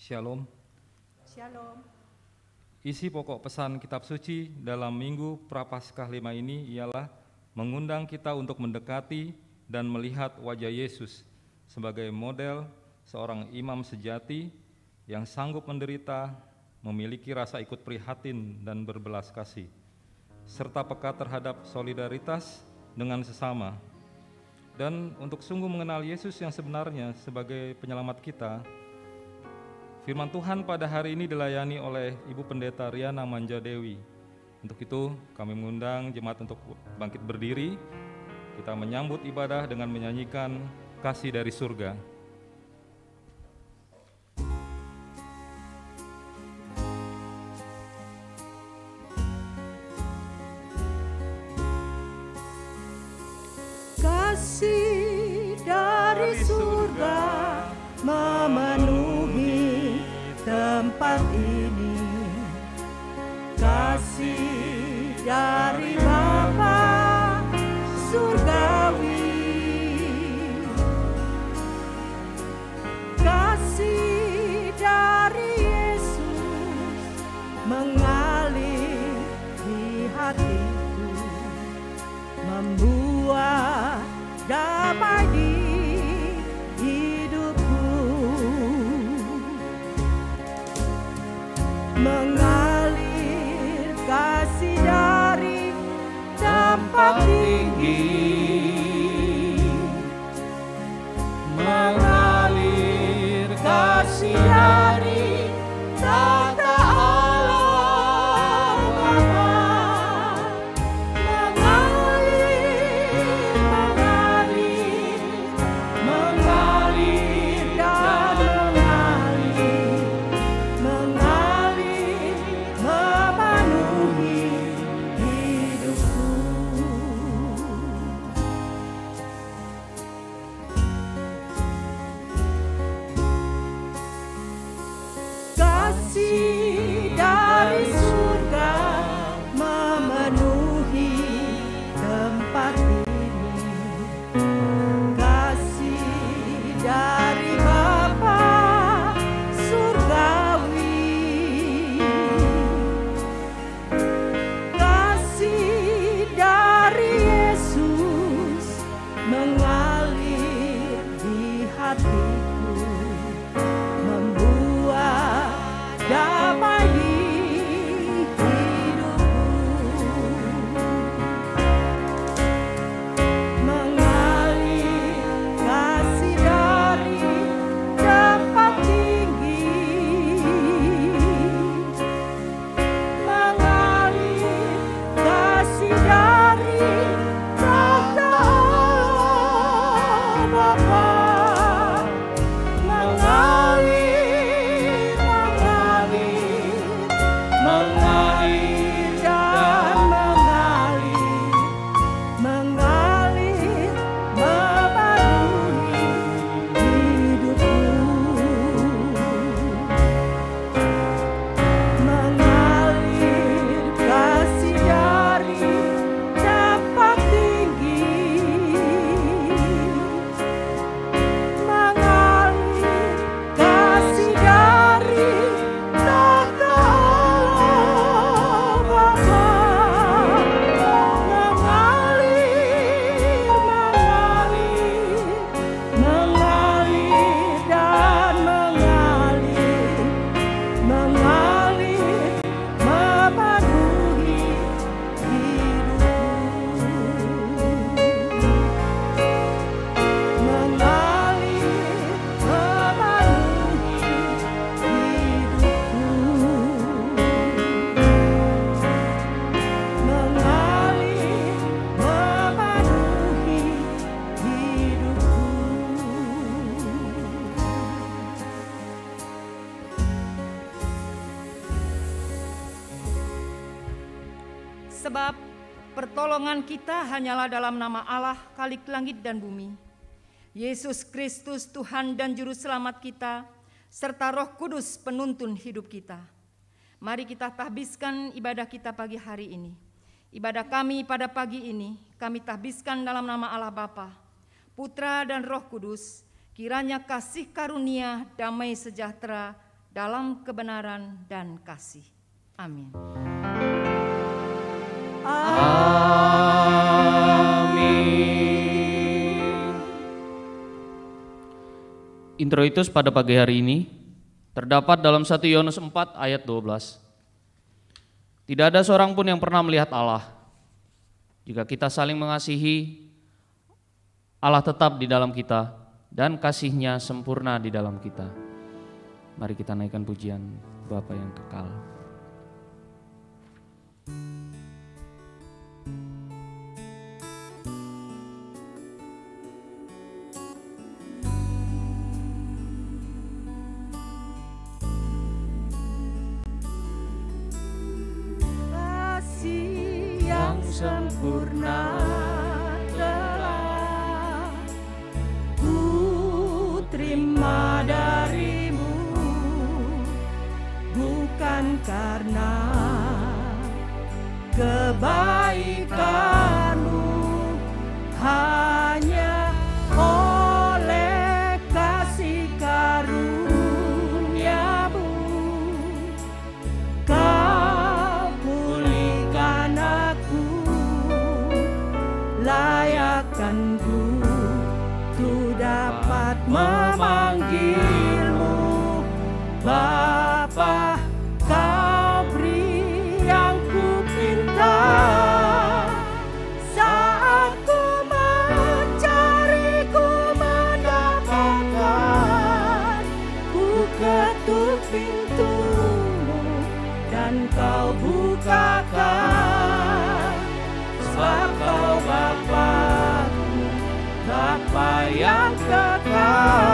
Shalom. Shalom. Isi pokok pesan kitab suci dalam Minggu Prapaskah 5 ini ialah mengundang kita untuk mendekati dan melihat wajah Yesus sebagai model seorang imam sejati yang sanggup menderita, memiliki rasa ikut prihatin dan berbelas kasih, serta peka terhadap solidaritas dengan sesama. Dan untuk sungguh mengenal Yesus yang sebenarnya sebagai penyelamat kita, firman Tuhan pada hari ini dilayani oleh Ibu Pendeta Riana Manjadewi. Untuk itu kami mengundang jemaat untuk bangkit berdiri. Kita menyambut ibadah dengan menyanyikan Kasih dari Surga. Kasih dari surga memenuhi tempat ini. Kasih dari Bapa surgawi. Kasih dari Yesus mengalir di hatiku, membuat damai di hidupku, mengalir kasih dari tempat tinggi, mengalir kasih dari tata Allah Bapa. Kasih dari surga memenuhi tempat ini. Kasih dari Bapa surgawi. Kasih dari Yesus mengalir di hatiku, membuat damai di hidupku, mengalir kasih dari tempat tinggi, mengalir kasih dari tahta Allah Bapa, mengalir dan mengalir memenuhi hidupku, mengalir kasih dari tempat tinggi, mengalir kasih dari tahta Sebab pertolongan kita hanyalah dalam nama Allah, Khalik langit dan bumi, Yesus Kristus Tuhan dan Juru Selamat kita, serta Roh Kudus penuntun hidup kita. Mari kita tahbiskan ibadah kita pagi hari ini. Ibadah kami pada pagi ini, kami tahbiskan dalam nama Allah Bapa, Putra dan Roh Kudus. Kiranya kasih karunia, damai sejahtera, dalam kebenaran dan kasih. Amin. Amin. Introitus pada pagi hari ini terdapat dalam 1 Yohanes 4 ayat 12. Tidak ada seorang pun yang pernah melihat Allah. Jika kita saling mengasihi, Allah tetap di dalam kita dan kasih-Nya sempurna di dalam kita. Mari kita naikkan pujian Bapa yang kekal. Kasih yang sempurna telah ku terima darimu, bukan karena kebaikanmu, hanya oleh kasih karuniamu kau pulihkan aku, layakkanku tu dapat memanggilmu Bapa. Kau beri yang ku pinta, saat ku mencari ku mendapatkan, ku ketuk pintumu dan kau bukakan, sebab kau Bapa-Ku, Bapa yang kekal.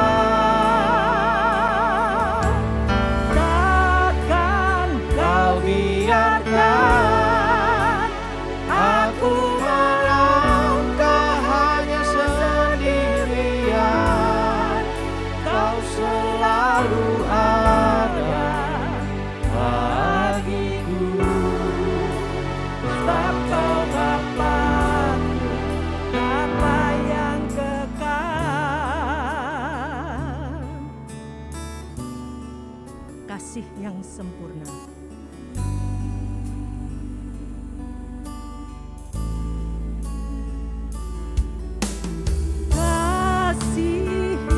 Biarkan aku melangkah hanya sendirian, kau selalu ada bagiku, sebab kau Bapa-Ku, Bapa yang kekal. Kasih yang sempurna.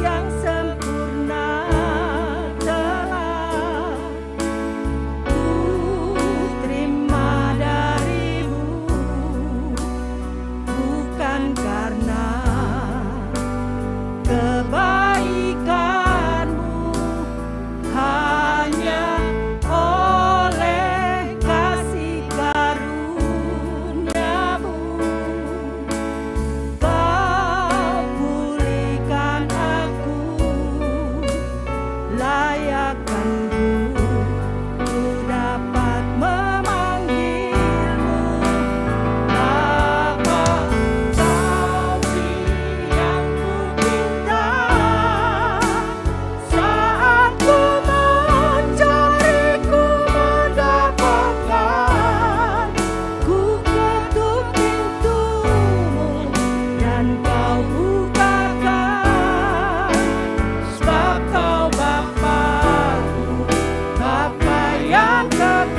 Yang sempurna telah ku terima darimu, bukan karena kebaikanmu, hanya oleh kasih karuniamu kau pulihkan aku, layakkanku ku dapat memanggilmu Bapa. Kau beri yang ku pinta, saat ku mencari ku mendapatkan, ku ketuk pintumu dan kau bukakan, sebab kau Bapa-Ku, Bapa yang kekal.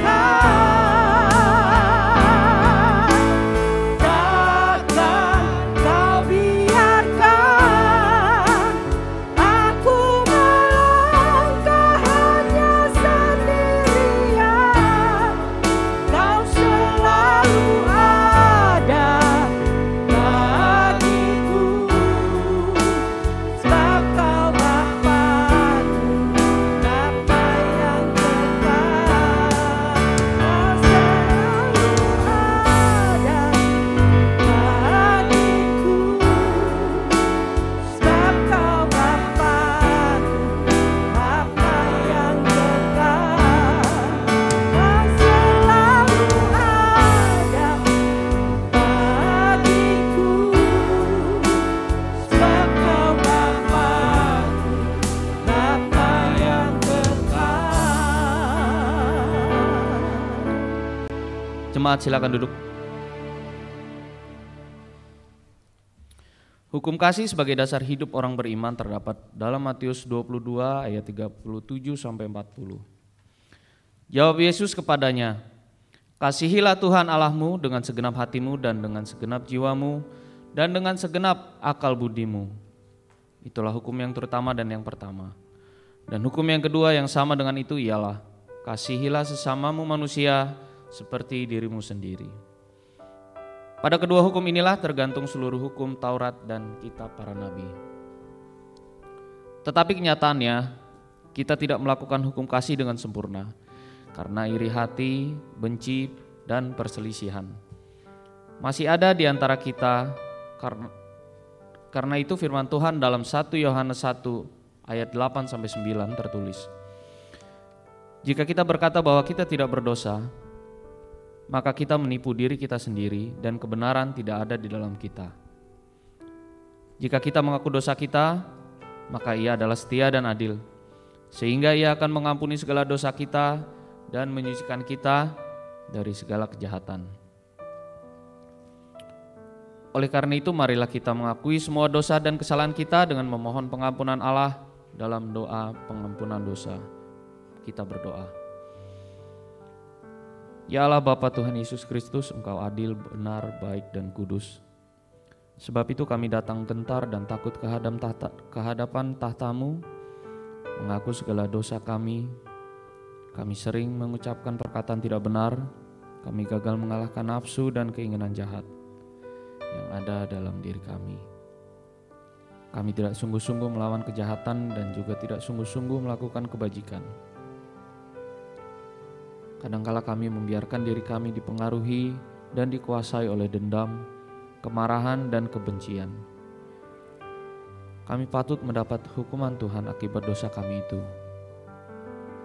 Takkan kau biarkan aku melangkah hanya sendirian, kau selalu ada bagiku, sebab kau Bapa-Ku, Bapa yang kekal. Kau selalu ada bagiku, sebab kau Bapa-Ku, Bapa yang kekal. Kau selalu ada bagiku, sebab kau Bapa-Ku, Bapa yang kekal. Jemaat silakan duduk. Hukum kasih sebagai dasar hidup orang beriman terdapat dalam Matius 22 ayat 37 sampai 40. Jawab Yesus kepadanya, "Kasihilah Tuhan Allahmu dengan segenap hatimu dan dengan segenap jiwamu dan dengan segenap akal budimu." Itulah hukum yang terutama dan yang pertama. Dan hukum yang kedua yang sama dengan itu ialah, "Kasihilah sesamamu manusia seperti dirimu sendiri." Pada kedua hukum inilah tergantung seluruh hukum Taurat dan kitab para nabi. Tetapi kenyataannya, kita tidak melakukan hukum kasih dengan sempurna, karena iri hati, benci, dan perselisihan masih ada di antara kita. Karena itu firman Tuhan dalam 1 Yohanes 1 ayat 8-9 tertulis, "Jika kita berkata bahwa kita tidak berdosa, maka kita menipu diri kita sendiri dan kebenaran tidak ada di dalam kita. Jika kita mengaku dosa kita, maka Ia adalah setia dan adil, sehingga Ia akan mengampuni segala dosa kita dan menyucikan kita dari segala kejahatan." Oleh karena itu, marilah kita mengakui semua dosa dan kesalahan kita dengan memohon pengampunan Allah dalam doa pengampunan dosa. Kita berdoa. Ya Allah Bapa Tuhan Yesus Kristus, Engkau adil, benar, baik, dan kudus. Sebab itu kami datang gentar dan takut kehadapan tahta-Mu, mengaku segala dosa kami. Kami sering mengucapkan perkataan tidak benar, kami gagal mengalahkan nafsu dan keinginan jahat yang ada dalam diri kami. Kami tidak sungguh-sungguh melawan kejahatan dan juga tidak sungguh-sungguh melakukan kebajikan. Kadangkala kami membiarkan diri kami dipengaruhi dan dikuasai oleh dendam, kemarahan, dan kebencian. Kami patut mendapat hukuman Tuhan akibat dosa kami itu.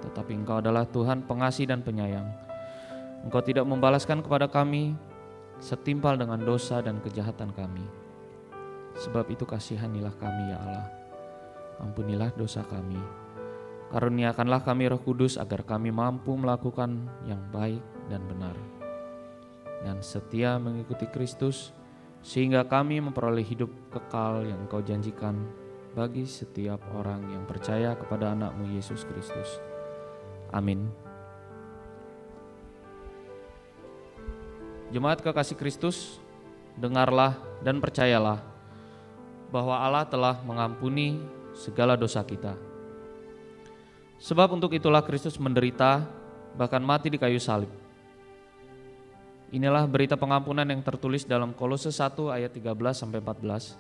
Tetapi Engkau adalah Tuhan pengasih dan penyayang. Engkau tidak membalaskan kepada kami setimpal dengan dosa dan kejahatan kami. Sebab itu kasihanilah kami ya Allah. Ampunilah dosa kami. Karuniakanlah kami Roh Kudus agar kami mampu melakukan yang baik dan benar, dan setia mengikuti Kristus, sehingga kami memperoleh hidup kekal yang Engkau janjikan bagi setiap orang yang percaya kepada anak-Mu Yesus Kristus. Amin. Jemaat kekasih Kristus, dengarlah dan percayalah bahwa Allah telah mengampuni segala dosa kita. Sebab untuk itulah Kristus menderita, bahkan mati di kayu salib. Inilah berita pengampunan yang tertulis dalam Kolose 1 ayat 13-14.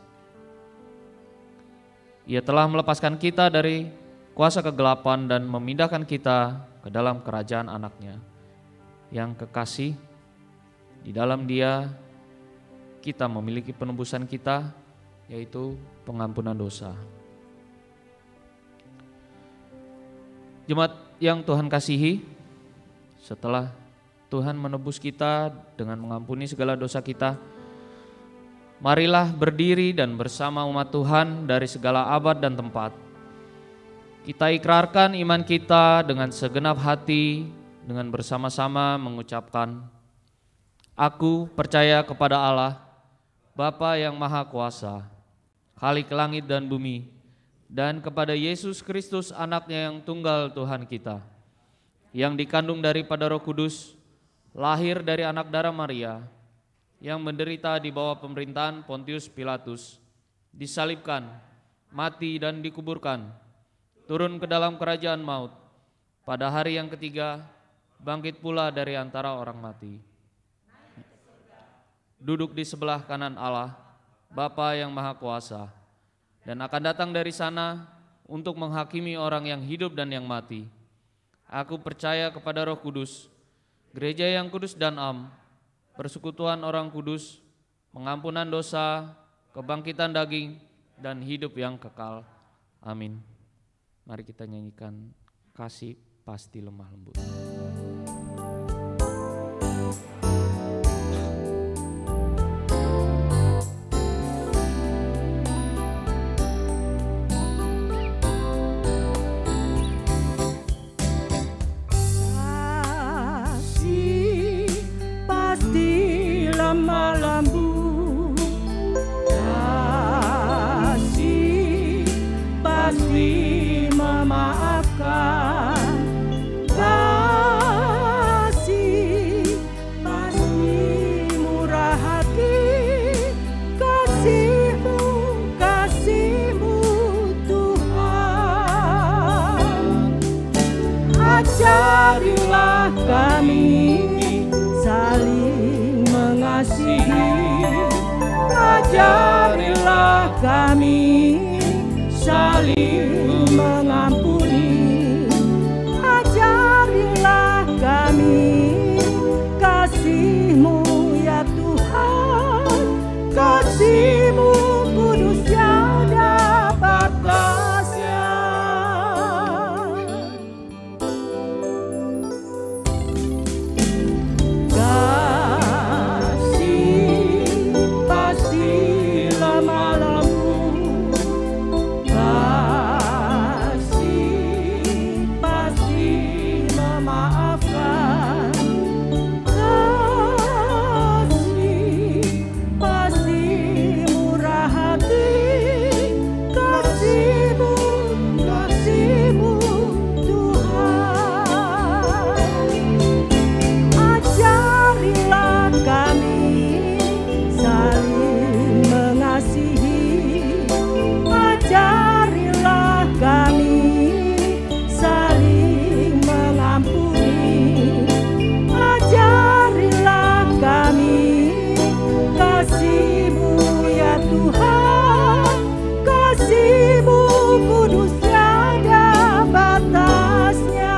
Ia telah melepaskan kita dari kuasa kegelapan dan memindahkan kita ke dalam kerajaan anaknya yang kekasih. Di dalam Dia kita memiliki penebusan kita, yaitu pengampunan dosa. Jemaat yang Tuhan kasihi, setelah Tuhan menebus kita dengan mengampuni segala dosa kita, marilah berdiri dan bersama umat Tuhan dari segala abad dan tempat. Kita ikrarkan iman kita dengan segenap hati, dengan bersama-sama mengucapkan, "Aku percaya kepada Allah, Bapa yang Maha Kuasa, Khalik langit dan bumi, dan kepada Yesus Kristus anaknya yang tunggal Tuhan kita, yang dikandung daripada Roh Kudus, lahir dari anak darah Maria, yang menderita di bawah pemerintahan Pontius Pilatus, disalibkan, mati dan dikuburkan, turun ke dalam kerajaan maut, pada hari yang ketiga bangkit pula dari antara orang mati, duduk di sebelah kanan Allah, Bapa yang Maha Kuasa, dan akan datang dari sana untuk menghakimi orang yang hidup dan yang mati. Aku percaya kepada Roh Kudus, gereja yang kudus dan am, persekutuan orang kudus, pengampunan dosa, kebangkitan daging, dan hidup yang kekal. Amin. Mari kita nyanyikan Kasih Pasti Lemah Lembut. Lemah lembut, mengasihi, ajarilah kami saling mengampuni, ajarilah kami kasih-Mu ya Tuhan, kasih-Mu kudus tiada batasnya. Kasih pasti lama-lama, kasih pasti memaafkan, kasih pasti murah hati, kasih-Mu, kasih-Mu Tuhan. Ajarilah kami saling mengasihi, ajarilah kami saling mengampuni, ajarilah kami kasih-Mu ya Tuhan, kasih-Mu kudus tiada batasnya.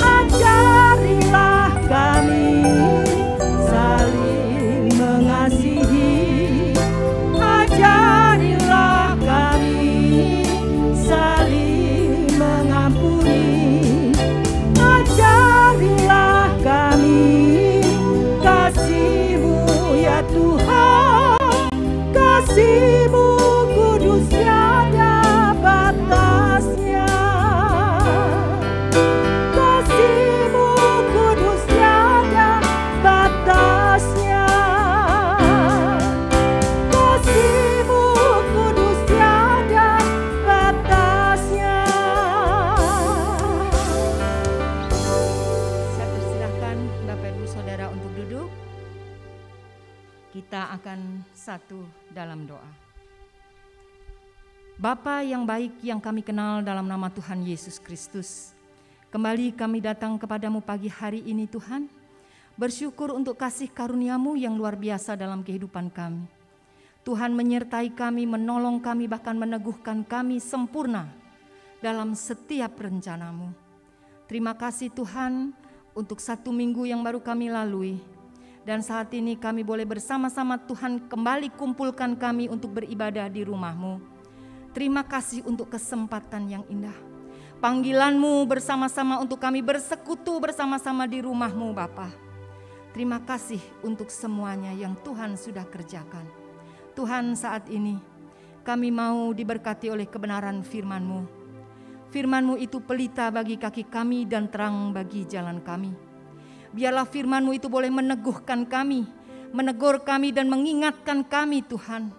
Ajarilah kami saling mengasihi, ajarilah kami saling mengampuni, ajarilah kami kasih-Mu ya Tuhan, kasih-Mu kudus tiada batasnya. Kasih-Mu kudus tiada batasnya, kasih-Mu kudus tiada batasnya. Saya persilahkan Bapak Ibu Saudara untuk duduk. Kita akan satu dalam doa. Bapa yang baik yang kami kenal dalam nama Tuhan Yesus Kristus, kembali kami datang kepadamu pagi hari ini Tuhan, bersyukur untuk kasih karunia-Mu yang luar biasa dalam kehidupan kami. Tuhan menyertai kami, menolong kami, bahkan meneguhkan kami sempurna dalam setiap rencana-Mu. Terima kasih Tuhan untuk 1 minggu yang baru kami lalui. Dan saat ini kami boleh bersama-sama Tuhan kembali kumpulkan kami untuk beribadah di rumah-Mu. Terima kasih untuk kesempatan yang indah. Panggilan-Mu bersama-sama untuk kami bersekutu bersama-sama di rumah-Mu Bapa. Terima kasih untuk semuanya yang Tuhan sudah kerjakan. Tuhan, saat ini kami mau diberkati oleh kebenaran firman-Mu. Firman-Mu itu pelita bagi kaki kami dan terang bagi jalan kami. Biarlah firman-Mu itu boleh meneguhkan kami, menegur kami dan mengingatkan kami Tuhan,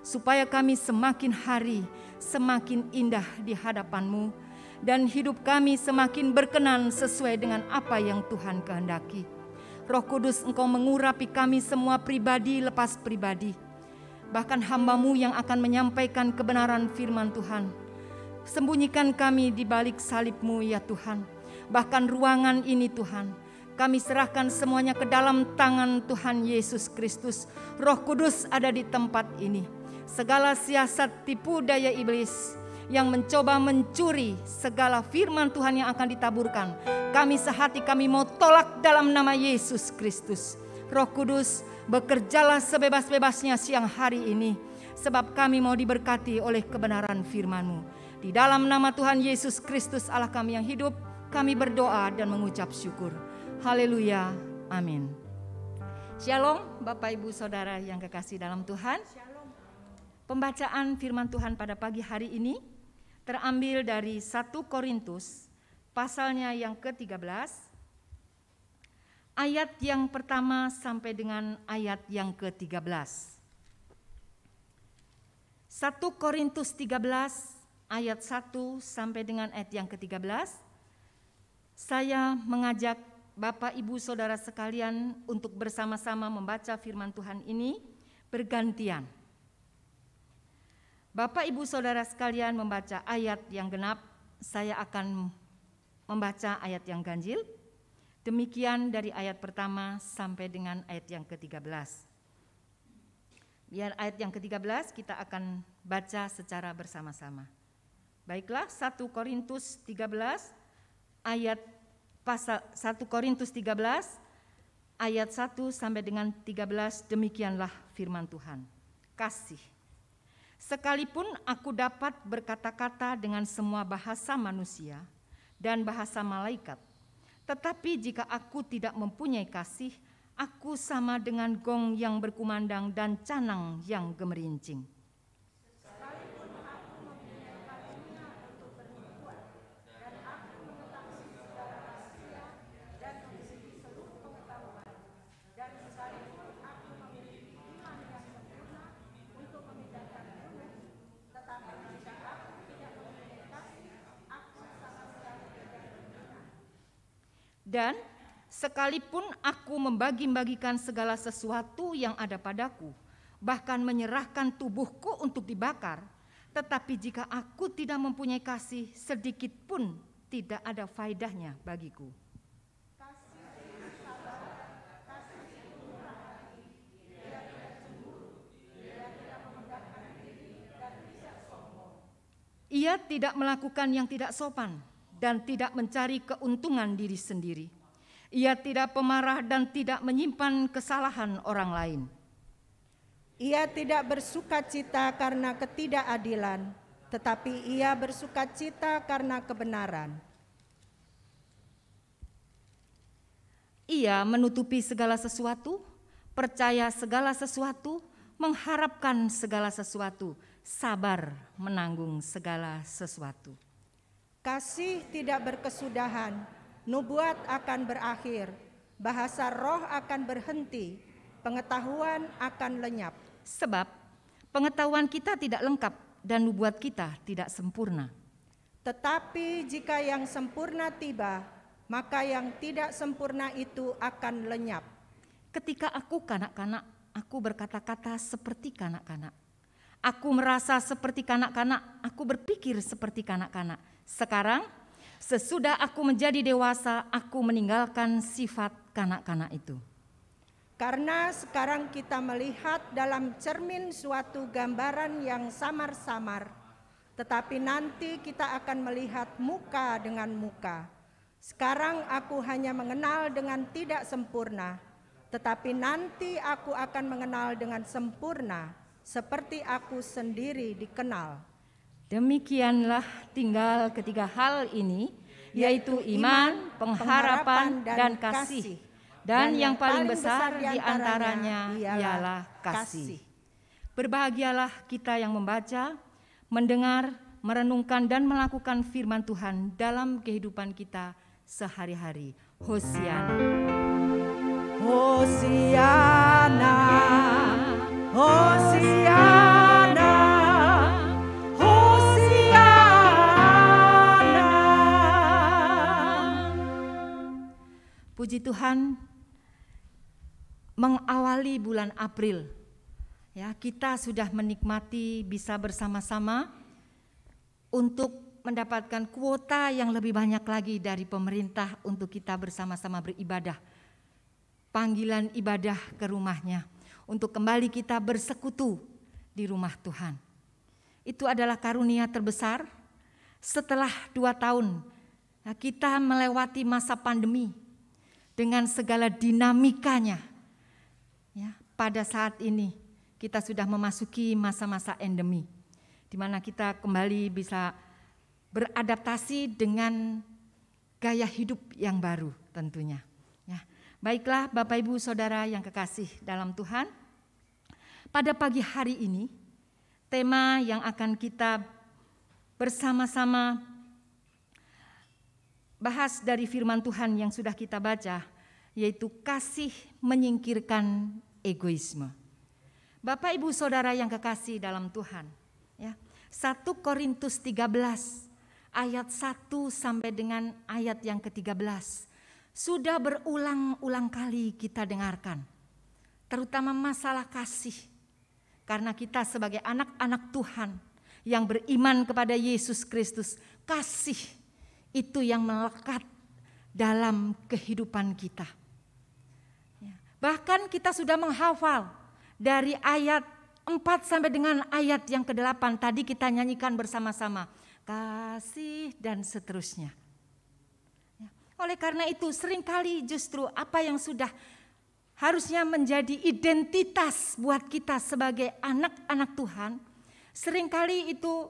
supaya kami semakin hari semakin indah di hadapan-Mu dan hidup kami semakin berkenan sesuai dengan apa yang Tuhan kehendaki. Roh Kudus, Engkau mengurapi kami semua pribadi lepas pribadi, bahkan hamba-Mu yang akan menyampaikan kebenaran firman Tuhan. Sembunyikan kami di balik salib-Mu ya Tuhan, bahkan ruangan ini Tuhan, kami serahkan semuanya ke dalam tangan Tuhan Yesus Kristus. Roh Kudus ada di tempat ini. Segala siasat tipu daya iblis yang mencoba mencuri segala firman Tuhan yang akan ditaburkan, kami sehati kami mau tolak dalam nama Yesus Kristus. Roh Kudus, bekerjalah sebebas-bebasnya siang hari ini, sebab kami mau diberkati oleh kebenaran firman-Mu. Di dalam nama Tuhan Yesus Kristus Allah kami yang hidup, kami berdoa dan mengucap syukur. Haleluya, amin. Shalom Bapak Ibu Saudara yang kekasih dalam Tuhan. Pembacaan firman Tuhan pada pagi hari ini terambil dari 1 Korintus pasalnya yang ke-13, ayat yang pertama sampai dengan ayat yang ke-13. 1 Korintus 13 ayat 1 sampai dengan ayat yang ke-13. Saya mengajak Bapak Ibu Saudara sekalian untuk bersama-sama membaca firman Tuhan ini bergantian. Bapak Ibu Saudara sekalian membaca ayat yang genap, saya akan membaca ayat yang ganjil. Demikian dari ayat pertama sampai dengan ayat yang ke-13. Biar ayat yang ke-13 kita akan baca secara bersama-sama. Baiklah, 1 Korintus 13 ayat pasal 1 Korintus 13 ayat 1 sampai dengan 13, demikianlah firman Tuhan. Kasih. Sekalipun aku dapat berkata-kata dengan semua bahasa manusia dan bahasa malaikat, tetapi jika aku tidak mempunyai kasih, aku sama dengan gong yang berkumandang dan canang yang gemerincing. Dan sekalipun aku membagi-bagikan segala sesuatu yang ada padaku, bahkan menyerahkan tubuhku untuk dibakar, tetapi jika aku tidak mempunyai kasih, sedikit pun tidak ada faedahnya bagiku. Ia tidak melakukan yang tidak sopan dan tidak mencari keuntungan diri sendiri. Ia tidak pemarah dan tidak menyimpan kesalahan orang lain. Ia tidak bersukacita karena ketidakadilan, tetapi ia bersukacita karena kebenaran. Ia menutupi segala sesuatu, percaya segala sesuatu, mengharapkan segala sesuatu, sabar menanggung segala sesuatu. Kasih tidak berkesudahan, nubuat akan berakhir, bahasa roh akan berhenti, pengetahuan akan lenyap. Sebab pengetahuan kita tidak lengkap dan nubuat kita tidak sempurna. Tetapi jika yang sempurna tiba, maka yang tidak sempurna itu akan lenyap. Ketika aku kanak-kanak, aku berkata-kata seperti kanak-kanak. Aku merasa seperti kanak-kanak, aku berpikir seperti kanak-kanak. Sekarang, sesudah aku menjadi dewasa, aku meninggalkan sifat kanak-kanak itu. Karena sekarang kita melihat dalam cermin suatu gambaran yang samar-samar, tetapi nanti kita akan melihat muka dengan muka. Sekarang aku hanya mengenal dengan tidak sempurna, tetapi nanti aku akan mengenal dengan sempurna, seperti aku sendiri dikenal. Demikianlah tinggal ketiga hal ini, yaitu iman, pengharapan, dan kasih. Dan yang paling besar di antaranya ialah kasih. Berbahagialah kita yang membaca, mendengar, merenungkan, dan melakukan firman Tuhan dalam kehidupan kita sehari-hari. Hosiana. Hosiana, Hosiana, Hosiana. Puji Tuhan, mengawali bulan April, ya, kita sudah menikmati bisa bersama-sama untuk mendapatkan kuota yang lebih banyak lagi dari pemerintah untuk kita bersama-sama beribadah. Panggilan ibadah ke rumahnya, untuk kembali kita bersekutu di rumah Tuhan. Itu adalah karunia terbesar setelah 2 tahun kita melewati masa pandemi dengan segala dinamikanya. Ya, pada saat ini kita sudah memasuki masa-masa endemi, di mana kita kembali bisa beradaptasi dengan gaya hidup yang baru tentunya. Ya, baiklah Bapak Ibu Saudara yang kekasih dalam Tuhan, pada pagi hari ini tema yang akan kita bersama-sama bahas dari firman Tuhan yang sudah kita baca, yaitu kasih menyingkirkan egoisme. Bapak Ibu Saudara yang kekasih dalam Tuhan, ya, 1 Korintus 13 ayat 1 sampai dengan ayat yang ke-13 sudah berulang-ulang kali kita dengarkan, terutama masalah kasih. Karena kita sebagai anak-anak Tuhan yang beriman kepada Yesus Kristus, kasih itu yang melekat dalam kehidupan kita. Bahkan kita sudah menghafal dari ayat 4 sampai dengan ayat yang ke-8 tadi kita nyanyikan bersama-sama. Kasih dan seterusnya. Oleh karena itu seringkali justru apa yang sudah harusnya menjadi identitas buat kita sebagai anak-anak Tuhan, seringkali itu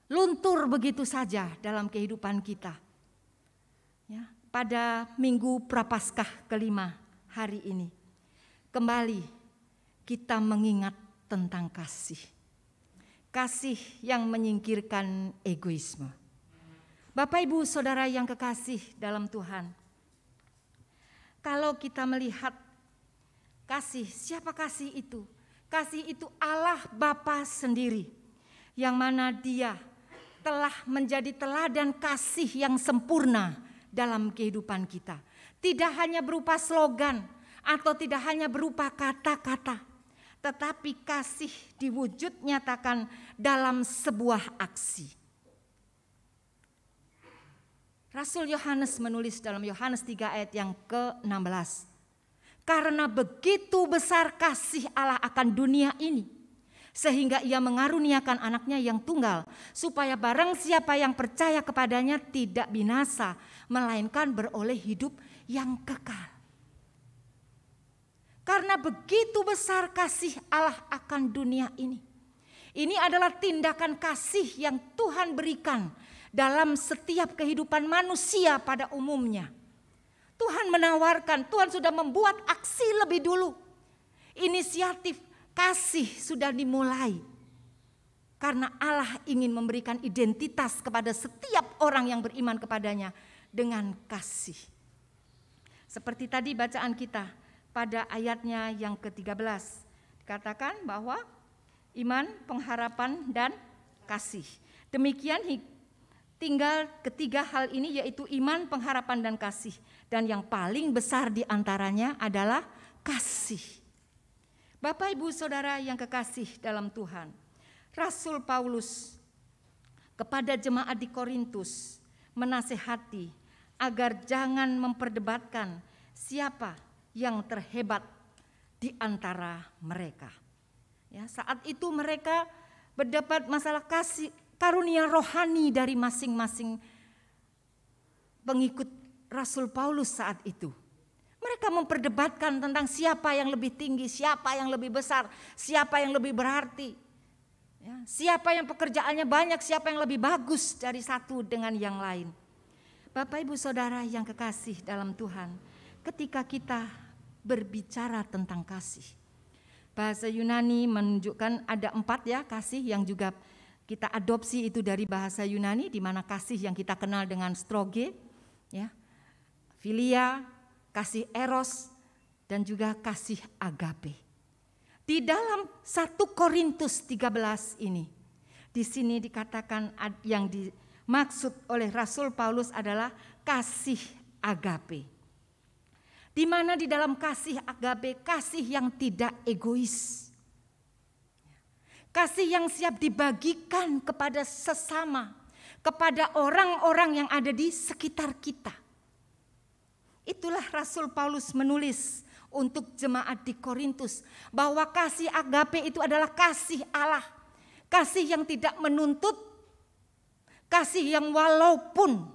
luntur begitu saja dalam kehidupan kita. Ya, pada Minggu Prapaskah kelima hari ini, kembali kita mengingat tentang kasih. Kasih yang menyingkirkan egoisme. Bapak, Ibu, Saudara yang kekasih dalam Tuhan, kalau kita melihat kasih, siapa kasih itu? Kasih itu Allah Bapa sendiri, yang mana Dia telah menjadi teladan kasih yang sempurna dalam kehidupan kita. Tidak hanya berupa slogan atau tidak hanya berupa kata-kata, tetapi kasih diwujud nyatakan dalam sebuah aksi. Rasul Yohanes menulis dalam Yohanes 3 ayat yang ke-16. Karena begitu besar kasih Allah akan dunia ini, sehingga Ia mengaruniakan anaknya yang tunggal, supaya barang siapa yang percaya kepadanya tidak binasa, melainkan beroleh hidup yang kekal. Karena begitu besar kasih Allah akan dunia ini. Ini adalah tindakan kasih yang Tuhan berikan dalam setiap kehidupan manusia pada umumnya. Tuhan menawarkan, Tuhan sudah membuat aksi lebih dulu. Inisiatif kasih sudah dimulai. Karena Allah ingin memberikan identitas kepada setiap orang yang beriman kepadanya dengan kasih. Seperti tadi bacaan kita pada ayatnya yang ke-13. Dikatakan bahwa iman, pengharapan, dan kasih. Demikian tinggal ketiga hal ini, yaitu iman, pengharapan, dan kasih. Dan yang paling besar di antaranya adalah kasih. Bapak, Ibu, Saudara yang kekasih dalam Tuhan, Rasul Paulus kepada jemaat di Korintus menasehati agar jangan memperdebatkan siapa yang terhebat di antara mereka. Ya, saat itu mereka berdebat masalah kasih, karunia rohani dari masing-masing pengikut Rasul Paulus saat itu. Mereka memperdebatkan tentang siapa yang lebih tinggi, siapa yang lebih besar, siapa yang lebih berarti. Ya, siapa yang pekerjaannya banyak, siapa yang lebih bagus dari satu dengan yang lain. Bapak, Ibu, Saudara yang kekasih dalam Tuhan, ketika kita berbicara tentang kasih, bahasa Yunani menunjukkan ada 4 ya kasih yang juga kita adopsi itu dari bahasa Yunani, di mana kasih yang kita kenal dengan storge, ya, filia, kasih eros, dan juga kasih agape. Di dalam 1 Korintus 13 ini, di sini dikatakan yang dimaksud oleh Rasul Paulus adalah kasih agape. Di mana di dalam kasih agape, kasih yang tidak egois. Kasih yang siap dibagikan kepada sesama, kepada orang-orang yang ada di sekitar kita. Itulah Rasul Paulus menulis untuk jemaat di Korintus bahwa kasih agape itu adalah kasih Allah. Kasih yang tidak menuntut, kasih yang walaupun,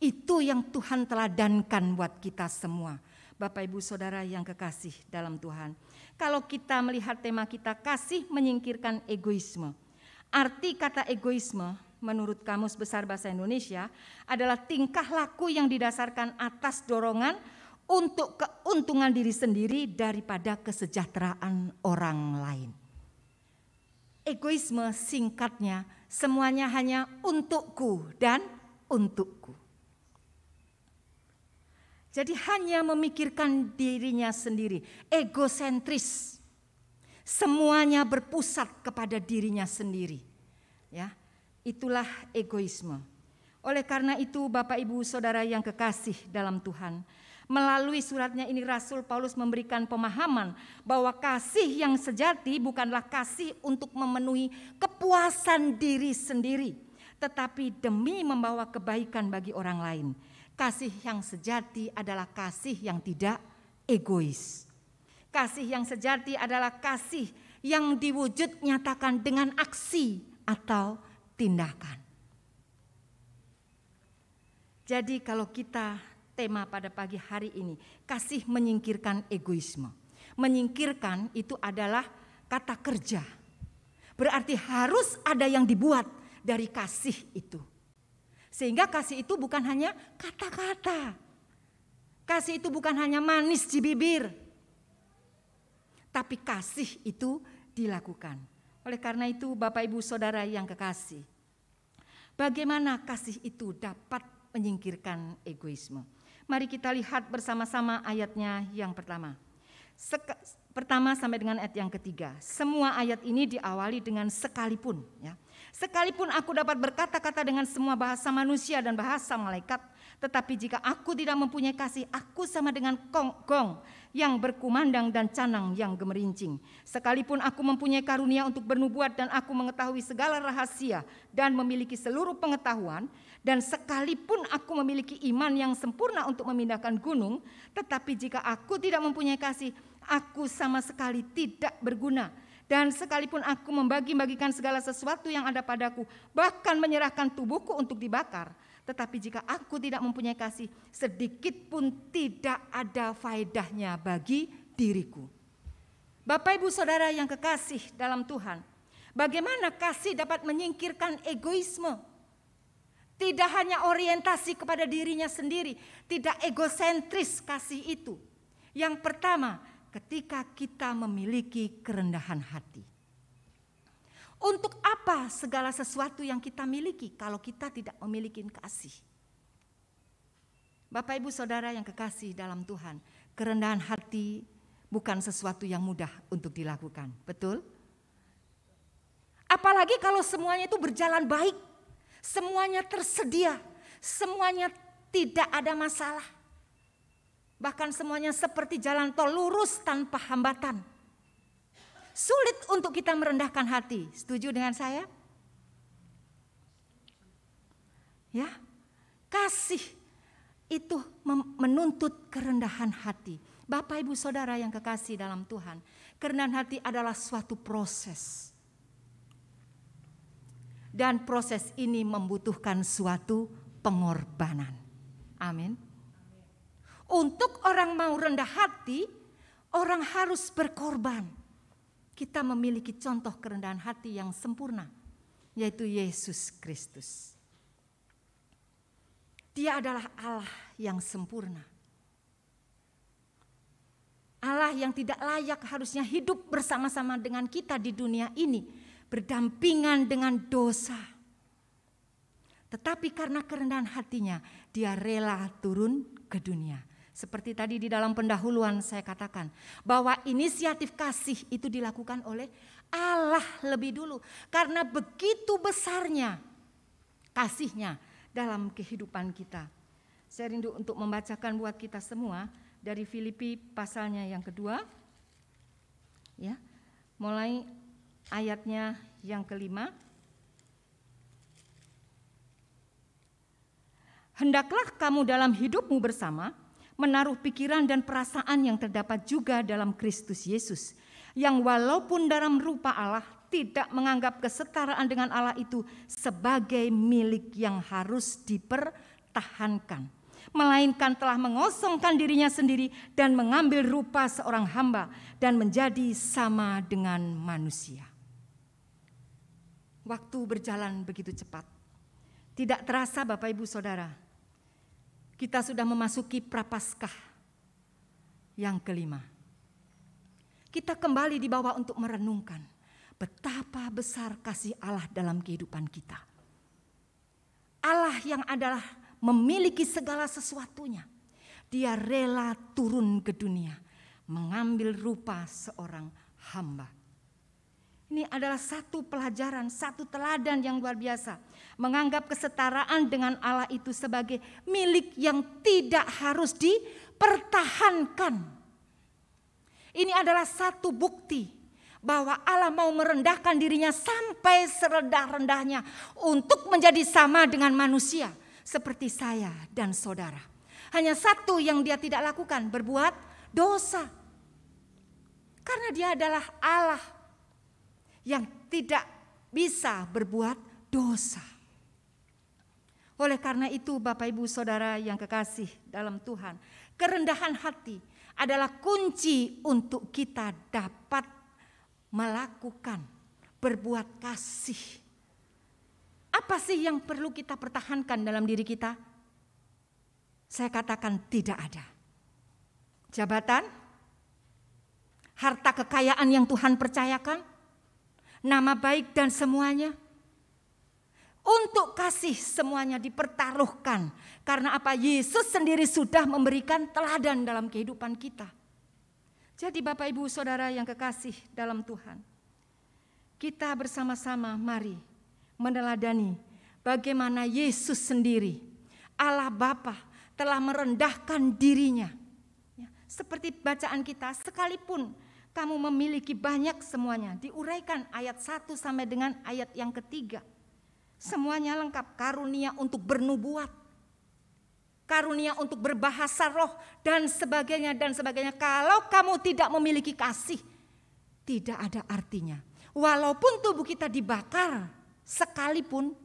itu yang Tuhan teladankan buat kita semua. Bapak, Ibu, Saudara yang kekasih dalam Tuhan. Kalau kita melihat tema kita, kasih menyingkirkan egoisme. Arti kata egoisme menurut Kamus Besar Bahasa Indonesia adalah tingkah laku yang didasarkan atas dorongan untuk keuntungan diri sendiri daripada kesejahteraan orang lain. Egoisme singkatnya semuanya hanya untukku dan untukku. Jadi hanya memikirkan dirinya sendiri, egosentris. Semuanya berpusat kepada dirinya sendiri. Ya, itulah egoisme. Oleh karena itu Bapak, Ibu, Saudara yang kekasih dalam Tuhan, melalui suratnya ini Rasul Paulus memberikan pemahaman bahwa kasih yang sejati bukanlah kasih untuk memenuhi kepuasan diri sendiri, tetapi demi membawa kebaikan bagi orang lain. Kasih yang sejati adalah kasih yang tidak egois. Kasih yang sejati adalah kasih yang diwujud nyatakan dengan aksi atau tindakan. Jadi kalau kita tema pada pagi hari ini, kasih menyingkirkan egoisme. Menyingkirkan itu adalah kata kerja. Berarti harus ada yang dibuat dari kasih itu. Sehingga kasih itu bukan hanya kata-kata. Kasih itu bukan hanya manis di bibir. Tapi kasih itu dilakukan. Oleh karena itu Bapak Ibu Saudara yang kekasih, bagaimana kasih itu dapat menyingkirkan egoisme? Mari kita lihat bersama-sama ayatnya yang pertama. Pertama sampai dengan ayat yang ketiga. Semua ayat ini diawali dengan sekalipun. Ya. Sekalipun aku dapat berkata-kata dengan semua bahasa manusia dan bahasa malaikat, tetapi jika aku tidak mempunyai kasih, aku sama dengan gong yang berkumandang dan canang yang gemerincing. Sekalipun aku mempunyai karunia untuk bernubuat dan aku mengetahui segala rahasia dan memiliki seluruh pengetahuan, dan sekalipun aku memiliki iman yang sempurna untuk memindahkan gunung, tetapi jika aku tidak mempunyai kasih, aku sama sekali tidak berguna. Dan sekalipun aku membagi-bagikan segala sesuatu yang ada padaku, bahkan menyerahkan tubuhku untuk dibakar, tetapi jika aku tidak mempunyai kasih, sedikit pun tidak ada faedahnya bagi diriku. Bapak Ibu Saudara yang kekasih dalam Tuhan, bagaimana kasih dapat menyingkirkan egoisme? Tidak hanya orientasi kepada dirinya sendiri, tidak egosentris kasih itu. Yang pertama, ketika kita memiliki kerendahan hati. Untuk apa segala sesuatu yang kita miliki kalau kita tidak memiliki kasih? Bapak Ibu Saudara yang kekasih dalam Tuhan, kerendahan hati bukan sesuatu yang mudah untuk dilakukan, betul? Apalagi kalau semuanya itu berjalan baik, semuanya tersedia, semuanya tidak ada masalah. Bahkan semuanya seperti jalan tol lurus tanpa hambatan. Sulit untuk kita merendahkan hati. Setuju dengan saya? Ya, kasih itu menuntut kerendahan hati. Bapak Ibu Saudara yang kekasih dalam Tuhan, kerendahan hati adalah suatu proses. Dan proses ini membutuhkan suatu pengorbanan. Amin. Untuk orang mau rendah hati, orang harus berkorban. Kita memiliki contoh kerendahan hati yang sempurna, yaitu Yesus Kristus. Dia adalah Allah yang sempurna. Allah yang tidak layak harusnya hidup bersama-sama dengan kita di dunia ini, berdampingan dengan dosa. Tetapi karena kerendahan hatinya, dia rela turun ke dunia. Seperti tadi di dalam pendahuluan saya katakan, bahwa inisiatif kasih itu dilakukan oleh Allah lebih dulu. Karena begitu besarnya kasihnya dalam kehidupan kita. Saya rindu untuk membacakan buat kita semua dari Filipi pasalnya yang kedua. Ya, mulai ayatnya yang kelima. Hendaklah kamu dalam hidupmu bersama menaruh pikiran dan perasaan yang terdapat juga dalam Kristus Yesus, yang walaupun dalam rupa Allah tidak menganggap kesetaraan dengan Allah itu sebagai milik yang harus dipertahankan, melainkan telah mengosongkan dirinya sendiri dan mengambil rupa seorang hamba dan menjadi sama dengan manusia. Waktu berjalan begitu cepat. Tidak terasa Bapak Ibu Saudara, kita sudah memasuki Prapaskah yang kelima. Kita kembali dibawa untuk merenungkan betapa besar kasih Allah dalam kehidupan kita. Allah yang adalah memiliki segala sesuatunya. Dia rela turun ke dunia, mengambil rupa seorang hamba. Ini adalah satu pelajaran, satu teladan yang luar biasa. Menganggap kesetaraan dengan Allah itu sebagai milik yang tidak harus dipertahankan. Ini adalah satu bukti bahwa Allah mau merendahkan dirinya sampai serendah-rendahnya untuk menjadi sama dengan manusia seperti saya dan saudara. Hanya satu yang dia tidak lakukan, berbuat dosa. Karena dia adalah Allah yang tidak bisa berbuat dosa. Oleh karena itu Bapak Ibu Saudara yang kekasih dalam Tuhan, kerendahan hati adalah kunci untuk kita dapat melakukan berbuat kasih. Apa sih yang perlu kita pertahankan dalam diri kita? Saya katakan tidak ada. Jabatan, harta kekayaan yang Tuhan percayakan, nama baik dan semuanya. Untuk kasih semuanya dipertaruhkan. Karena apa? Yesus sendiri sudah memberikan teladan dalam kehidupan kita. Jadi Bapak Ibu Saudara yang kekasih dalam Tuhan, kita bersama-sama mari meneladani bagaimana Yesus sendiri, Allah Bapa, telah merendahkan dirinya. Seperti bacaan kita, sekalipun kamu memiliki banyak semuanya, diuraikan ayat 1 sampai dengan ayat yang ketiga. Semuanya lengkap, karunia untuk bernubuat, karunia untuk berbahasa roh, dan sebagainya, dan sebagainya. Kalau kamu tidak memiliki kasih, tidak ada artinya. Walaupun tubuh kita dibakar sekalipun,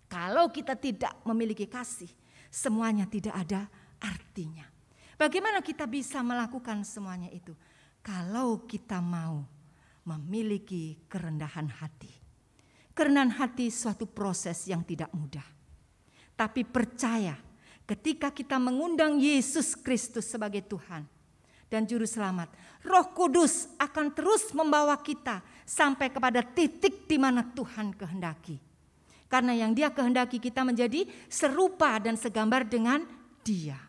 kalau kita tidak memiliki kasih, semuanya tidak ada artinya. Bagaimana kita bisa melakukan semuanya itu? Kalau kita mau memiliki kerendahan hati. Kerendahan hati suatu proses yang tidak mudah. Tapi percaya ketika kita mengundang Yesus Kristus sebagai Tuhan dan Juru Selamat, Roh Kudus akan terus membawa kita sampai kepada titik di mana Tuhan kehendaki. Karena yang Dia kehendaki kita menjadi serupa dan segambar dengan Dia.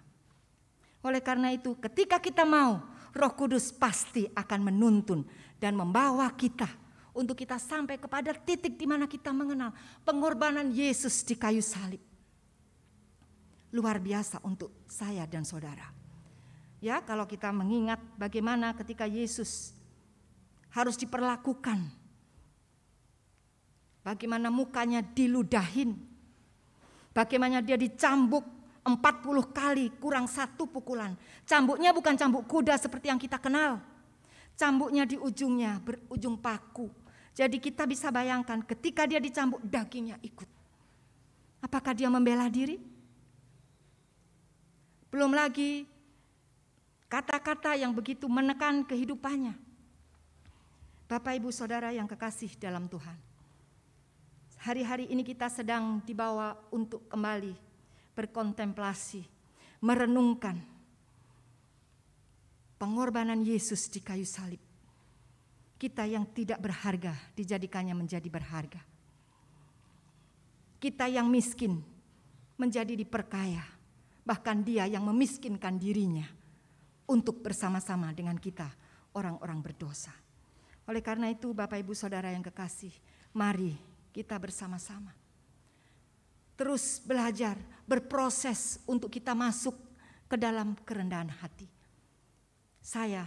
Oleh karena itu ketika kita mau, Roh Kudus pasti akan menuntun dan membawa kita untuk kita sampai kepada titik di mana kita mengenal pengorbanan Yesus di kayu salib. Luar biasa untuk saya dan saudara. Ya, kalau kita mengingat bagaimana ketika Yesus harus diperlakukan, bagaimana mukanya diludahin, bagaimana dia dicambuk 40 kali kurang 1 pukulan. Cambuknya bukan cambuk kuda seperti yang kita kenal. Cambuknya di ujungnya berujung paku. Jadi kita bisa bayangkan ketika dia dicambuk, dagingnya ikut. Apakah dia membela diri? Belum lagi kata-kata yang begitu menekan kehidupannya. Bapak Ibu Saudara yang kekasih dalam Tuhan, hari-hari ini kita sedang dibawa untuk kembali berkontemplasi, merenungkan pengorbanan Yesus di kayu salib. Kita yang tidak berharga dijadikannya menjadi berharga. Kita yang miskin menjadi diperkaya. Bahkan Dia yang memiskinkan dirinya untuk bersama-sama dengan kita orang-orang berdosa. Oleh karena itu Bapak Ibu Saudara yang kekasih, mari kita bersama-sama terus belajar, berproses untuk kita masuk ke dalam kerendahan hati. Saya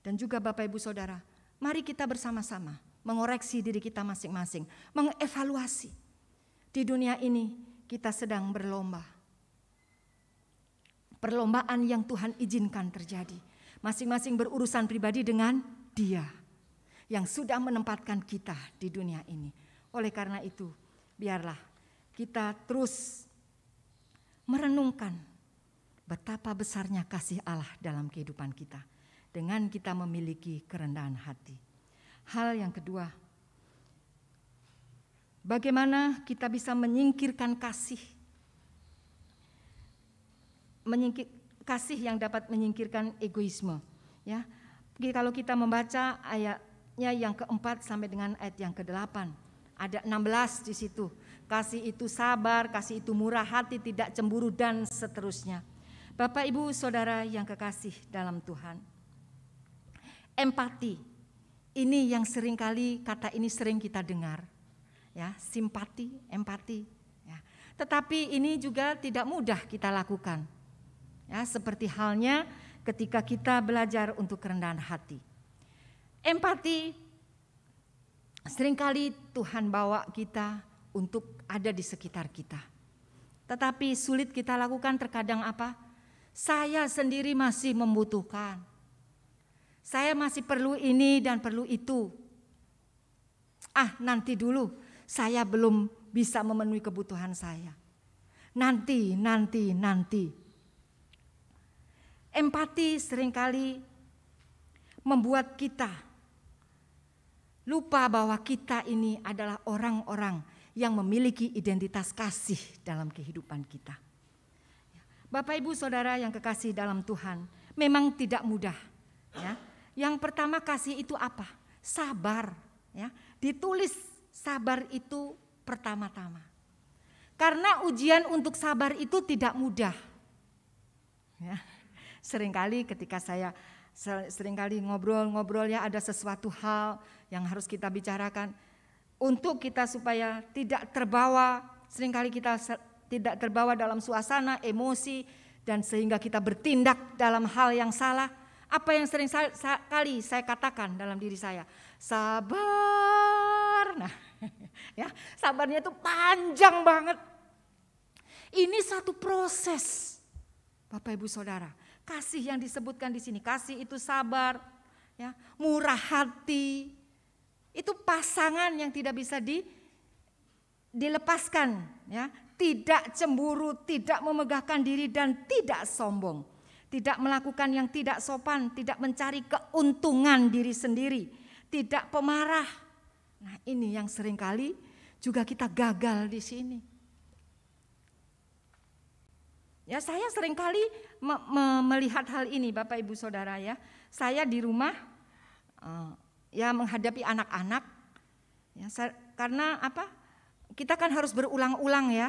dan juga Bapak Ibu Saudara, mari kita bersama-sama mengoreksi diri kita masing-masing, mengevaluasi. Di dunia ini kita sedang berlomba. Perlombaan yang Tuhan izinkan terjadi. Masing-masing berurusan pribadi dengan Dia yang sudah menempatkan kita di dunia ini. Oleh karena itu, biarlah kita terus merenungkan betapa besarnya kasih Allah dalam kehidupan kita. Dengan kita memiliki kerendahan hati. Hal yang kedua, bagaimana kita bisa menyingkirkan kasih. Kasih yang dapat menyingkirkan egoisme. Ya, kalau kita membaca ayatnya yang keempat sampai dengan ayat yang ke-8, ada 16 di situ. Kasih itu sabar, kasih itu murah hati, tidak cemburu dan seterusnya. Bapak Ibu Saudara yang kekasih dalam Tuhan, empati, ini yang seringkali kata ini sering kita dengar, ya, simpati, empati. Ya. Tetapi ini juga tidak mudah kita lakukan, ya, seperti halnya ketika kita belajar untuk kerendahan hati. Empati, seringkali Tuhan bawa kita untuk ada di sekitar kita. Tetapi sulit kita lakukan terkadang apa? Saya sendiri masih membutuhkan. Saya masih perlu ini dan perlu itu. Nanti dulu, saya belum bisa memenuhi kebutuhan saya. Nanti. Empati seringkali membuat kita lupa bahwa kita ini adalah orang-orang yang memiliki identitas kasih dalam kehidupan kita. Bapak, Ibu, Saudara yang kekasih dalam Tuhan, memang tidak mudah. Ya. Yang pertama, kasih itu apa? Sabar. Ya. Ditulis sabar itu pertama-tama. Karena ujian untuk sabar itu tidak mudah. Ya. Seringkali ketika saya ngobrol-ngobrol ya, ada sesuatu hal yang harus kita bicarakan. Untuk kita supaya tidak terbawa, seringkali kita tidak terbawa dalam suasana emosi dan sehingga kita bertindak dalam hal yang salah. Apa yang sering kali saya katakan dalam diri saya? Sabar. Nah, ya, sabarnya itu panjang banget. Ini satu proses. Bapak, Ibu, Saudara, kasih yang disebutkan di sini, kasih itu sabar, ya, murah hati. Itu pasangan yang tidak bisa dilepaskan, ya. Tidak cemburu, tidak memegahkan diri dan tidak sombong. Tidak melakukan yang tidak sopan, tidak mencari keuntungan diri sendiri, tidak pemarah. Nah, ini yang seringkali juga kita gagal di sini. Ya, saya seringkali melihat hal ini, Bapak, Ibu, Saudara, ya. Saya di rumah ya menghadapi anak-anak. Ya, karena apa? Kita kan harus berulang-ulang ya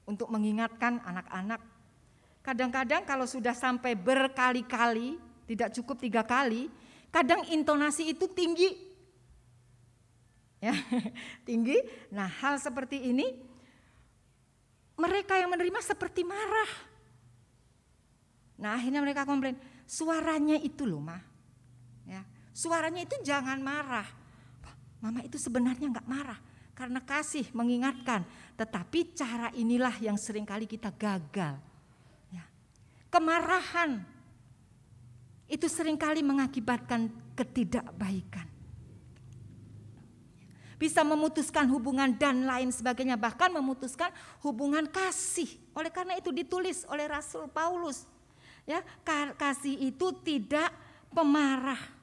untuk mengingatkan anak-anak. Kadang-kadang kalau sudah sampai berkali-kali, tidak cukup 3 kali, kadang intonasi itu tinggi. Ya, tinggi. Nah, hal seperti ini mereka yang menerima seperti marah. Nah, akhirnya mereka komplain, suaranya itu loh, Ma. Ya, suaranya itu jangan marah. Mama itu sebenarnya enggak marah. Karena kasih mengingatkan, tetapi cara inilah yang seringkali kita gagal. Ya. Kemarahan itu seringkali mengakibatkan ketidakbaikan. Bisa memutuskan hubungan dan lain sebagainya, bahkan memutuskan hubungan kasih. Oleh karena itu ditulis oleh Rasul Paulus, ya, kasih itu tidak pemarah.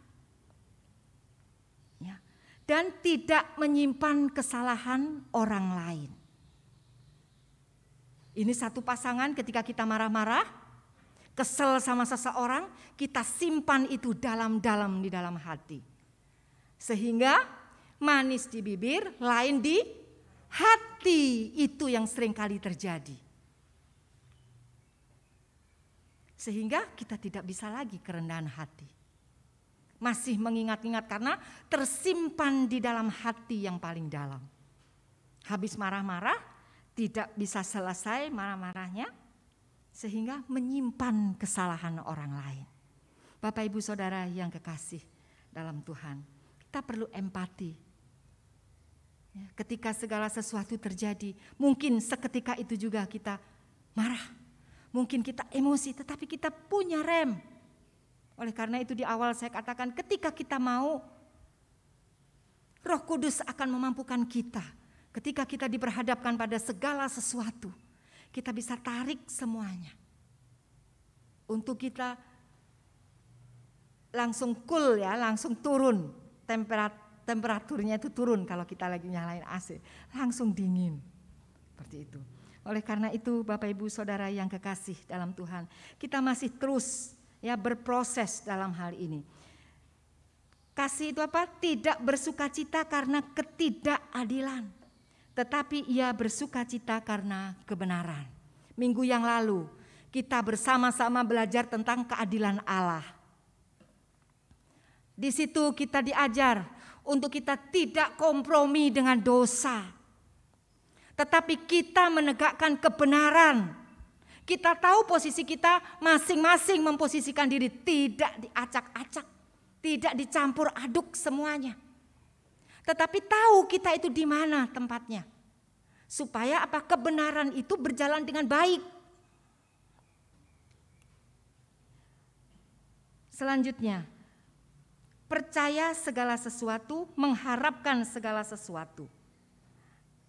Dan tidak menyimpan kesalahan orang lain. Ini satu pasangan ketika kita marah-marah, kesel sama seseorang, kita simpan itu dalam-dalam di dalam hati. Sehingga manis di bibir, lain di hati, itu yang seringkali terjadi. Sehingga kita tidak bisa lagi kerendahan hati. Masih mengingat-ingat karena tersimpan di dalam hati yang paling dalam. Habis marah-marah, tidak bisa selesai marah-marahnya, sehingga menyimpan kesalahan orang lain. Bapak, Ibu, Saudara yang kekasih dalam Tuhan, kita perlu empati. Ketika segala sesuatu terjadi, mungkin seketika itu juga kita marah, mungkin kita emosi, tetapi kita punya rem. Oleh karena itu di awal saya katakan, ketika kita mau, Roh Kudus akan memampukan kita. Ketika kita diperhadapkan pada segala sesuatu, kita bisa tarik semuanya. Untuk kita langsung cool ya, langsung turun. Temperaturnya itu turun kalau kita lagi nyalain AC. Langsung dingin. Seperti itu. Oleh karena itu Bapak, Ibu, Saudara yang kekasih dalam Tuhan, kita masih terus ya berproses dalam hal ini. Kasih itu apa? Tidak bersukacita karena ketidakadilan, tetapi ia bersukacita karena kebenaran. Minggu yang lalu kita bersama-sama belajar tentang keadilan Allah. Di situ kita diajar untuk kita tidak kompromi dengan dosa, tetapi kita menegakkan kebenaran. Kita tahu posisi kita masing-masing memposisikan diri, tidak diacak-acak, tidak dicampur aduk semuanya. Tetapi tahu kita itu di mana tempatnya. Supaya apa? Kebenaran itu berjalan dengan baik. Selanjutnya, percaya segala sesuatu, mengharapkan segala sesuatu.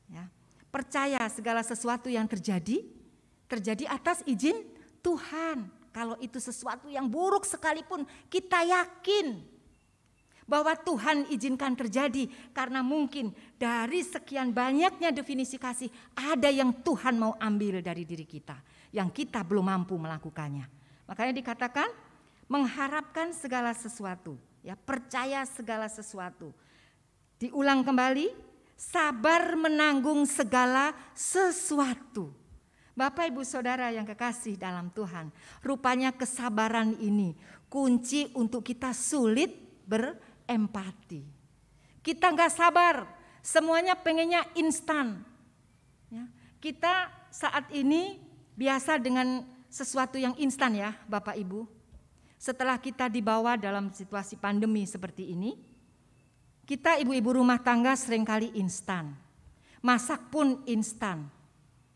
Ya, percaya segala sesuatu yang terjadi atas izin Tuhan. Kalau itu sesuatu yang buruk sekalipun, kita yakin bahwa Tuhan izinkan terjadi, karena mungkin dari sekian banyaknya definisi kasih, ada yang Tuhan mau ambil dari diri kita, yang kita belum mampu melakukannya. Makanya dikatakan mengharapkan segala sesuatu, ya, percaya segala sesuatu. Diulang kembali, sabar menanggung segala sesuatu. Bapak Ibu Saudara yang kekasih dalam Tuhan, rupanya kesabaran ini kunci untuk kita sulit berempati. Kita nggak sabar, semuanya pengennya instan. Ya, kita saat ini biasa dengan sesuatu yang instan, ya Bapak Ibu. Setelah kita dibawa dalam situasi pandemi seperti ini, kita ibu-ibu rumah tangga seringkali instan. Masak pun instan.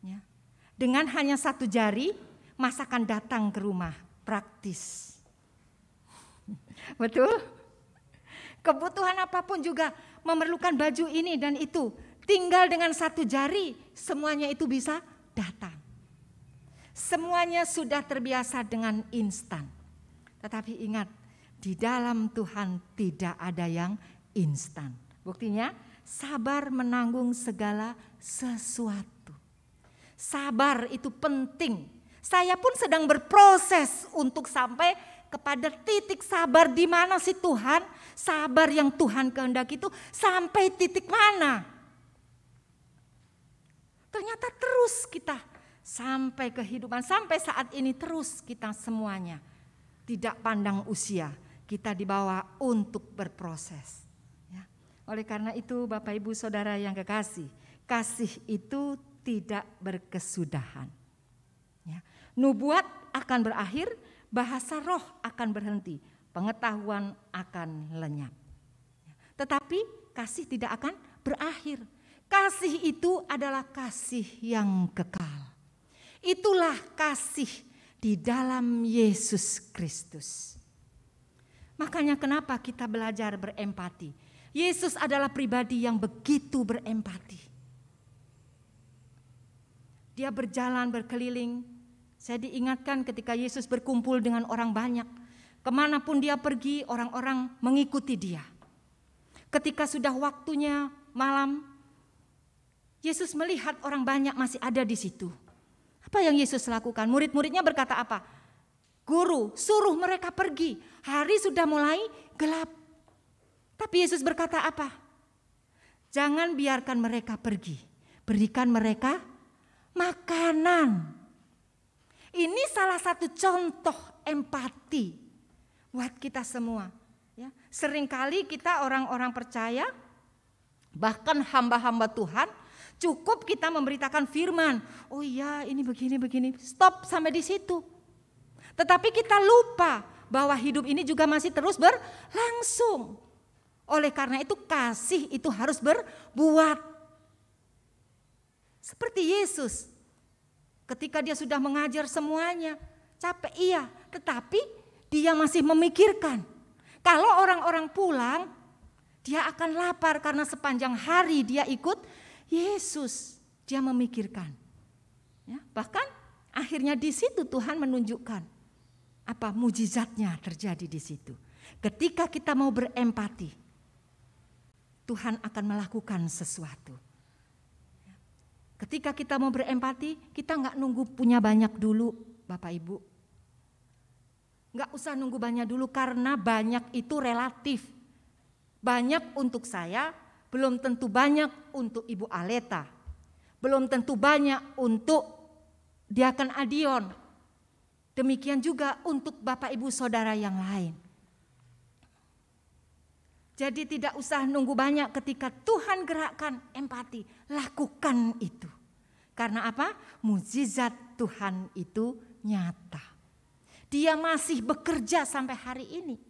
Ya. Dengan hanya 1 jari, masakan datang ke rumah, praktis. Betul? Kebutuhan apapun juga memerlukan baju ini dan itu. Tinggal dengan 1 jari, semuanya itu bisa datang. Semuanya sudah terbiasa dengan instan. Tetapi ingat, di dalam Tuhan tidak ada yang instan. Buktinya, sabar menanggung segala sesuatu. Sabar itu penting. Saya pun sedang berproses untuk sampai kepada titik sabar di mana sih Tuhan? Sabar yang Tuhan kehendaki itu sampai titik mana? Ternyata terus kita sampai kehidupan, sampai saat ini terus kita semuanya. Tidak pandang usia, kita dibawa untuk berproses. Ya. Oleh karena itu Bapak Ibu Saudara yang kekasih, kasih itu tidak berkesudahan. Ya. Nubuat akan berakhir, bahasa roh akan berhenti, pengetahuan akan lenyap. Ya. Tetapi kasih tidak akan berakhir. Kasih itu adalah kasih yang kekal. Itulah kasih di dalam Yesus Kristus. Makanya kenapa kita belajar berempati. Yesus adalah pribadi yang begitu berempati. Dia berjalan berkeliling. Saya diingatkan ketika Yesus berkumpul dengan orang banyak. Kemanapun dia pergi, orang-orang mengikuti dia. Ketika sudah waktunya malam, Yesus melihat orang banyak masih ada di situ. Apa yang Yesus lakukan? Murid-muridnya berkata apa? Guru, suruh mereka pergi. Hari sudah mulai gelap. Tapi Yesus berkata apa? Jangan biarkan mereka pergi. Berikan mereka makanan. Ini salah satu contoh empati buat kita semua. Ya, seringkali kita orang-orang percaya, bahkan hamba-hamba Tuhan, cukup kita memberitakan firman. Oh iya, ini begini. Stop sampai di situ. Tetapi kita lupa bahwa hidup ini juga masih terus berlangsung. Oleh karena itu kasih itu harus berbuat. Seperti Yesus. Ketika dia sudah mengajar semuanya, capek iya, tetapi dia masih memikirkan. Kalau orang-orang pulang, dia akan lapar karena sepanjang hari dia ikut Yesus, dia memikirkan. Ya, bahkan akhirnya di situ Tuhan menunjukkan apa mujizatnya terjadi di situ. Ketika kita mau berempati, Tuhan akan melakukan sesuatu. Ketika kita mau berempati, kita nggak nunggu punya banyak dulu, Bapak Ibu. Nggak usah nunggu banyak dulu karena banyak itu relatif. Banyak untuk saya, belum tentu banyak untuk Ibu Aleta. Belum tentu banyak untuk Diaken Adion. Demikian juga untuk Bapak Ibu Saudara yang lain. Jadi tidak usah nunggu banyak ketika Tuhan gerakkan empati. Lakukan itu. Karena apa? Mukjizat Tuhan itu nyata. Dia masih bekerja sampai hari ini.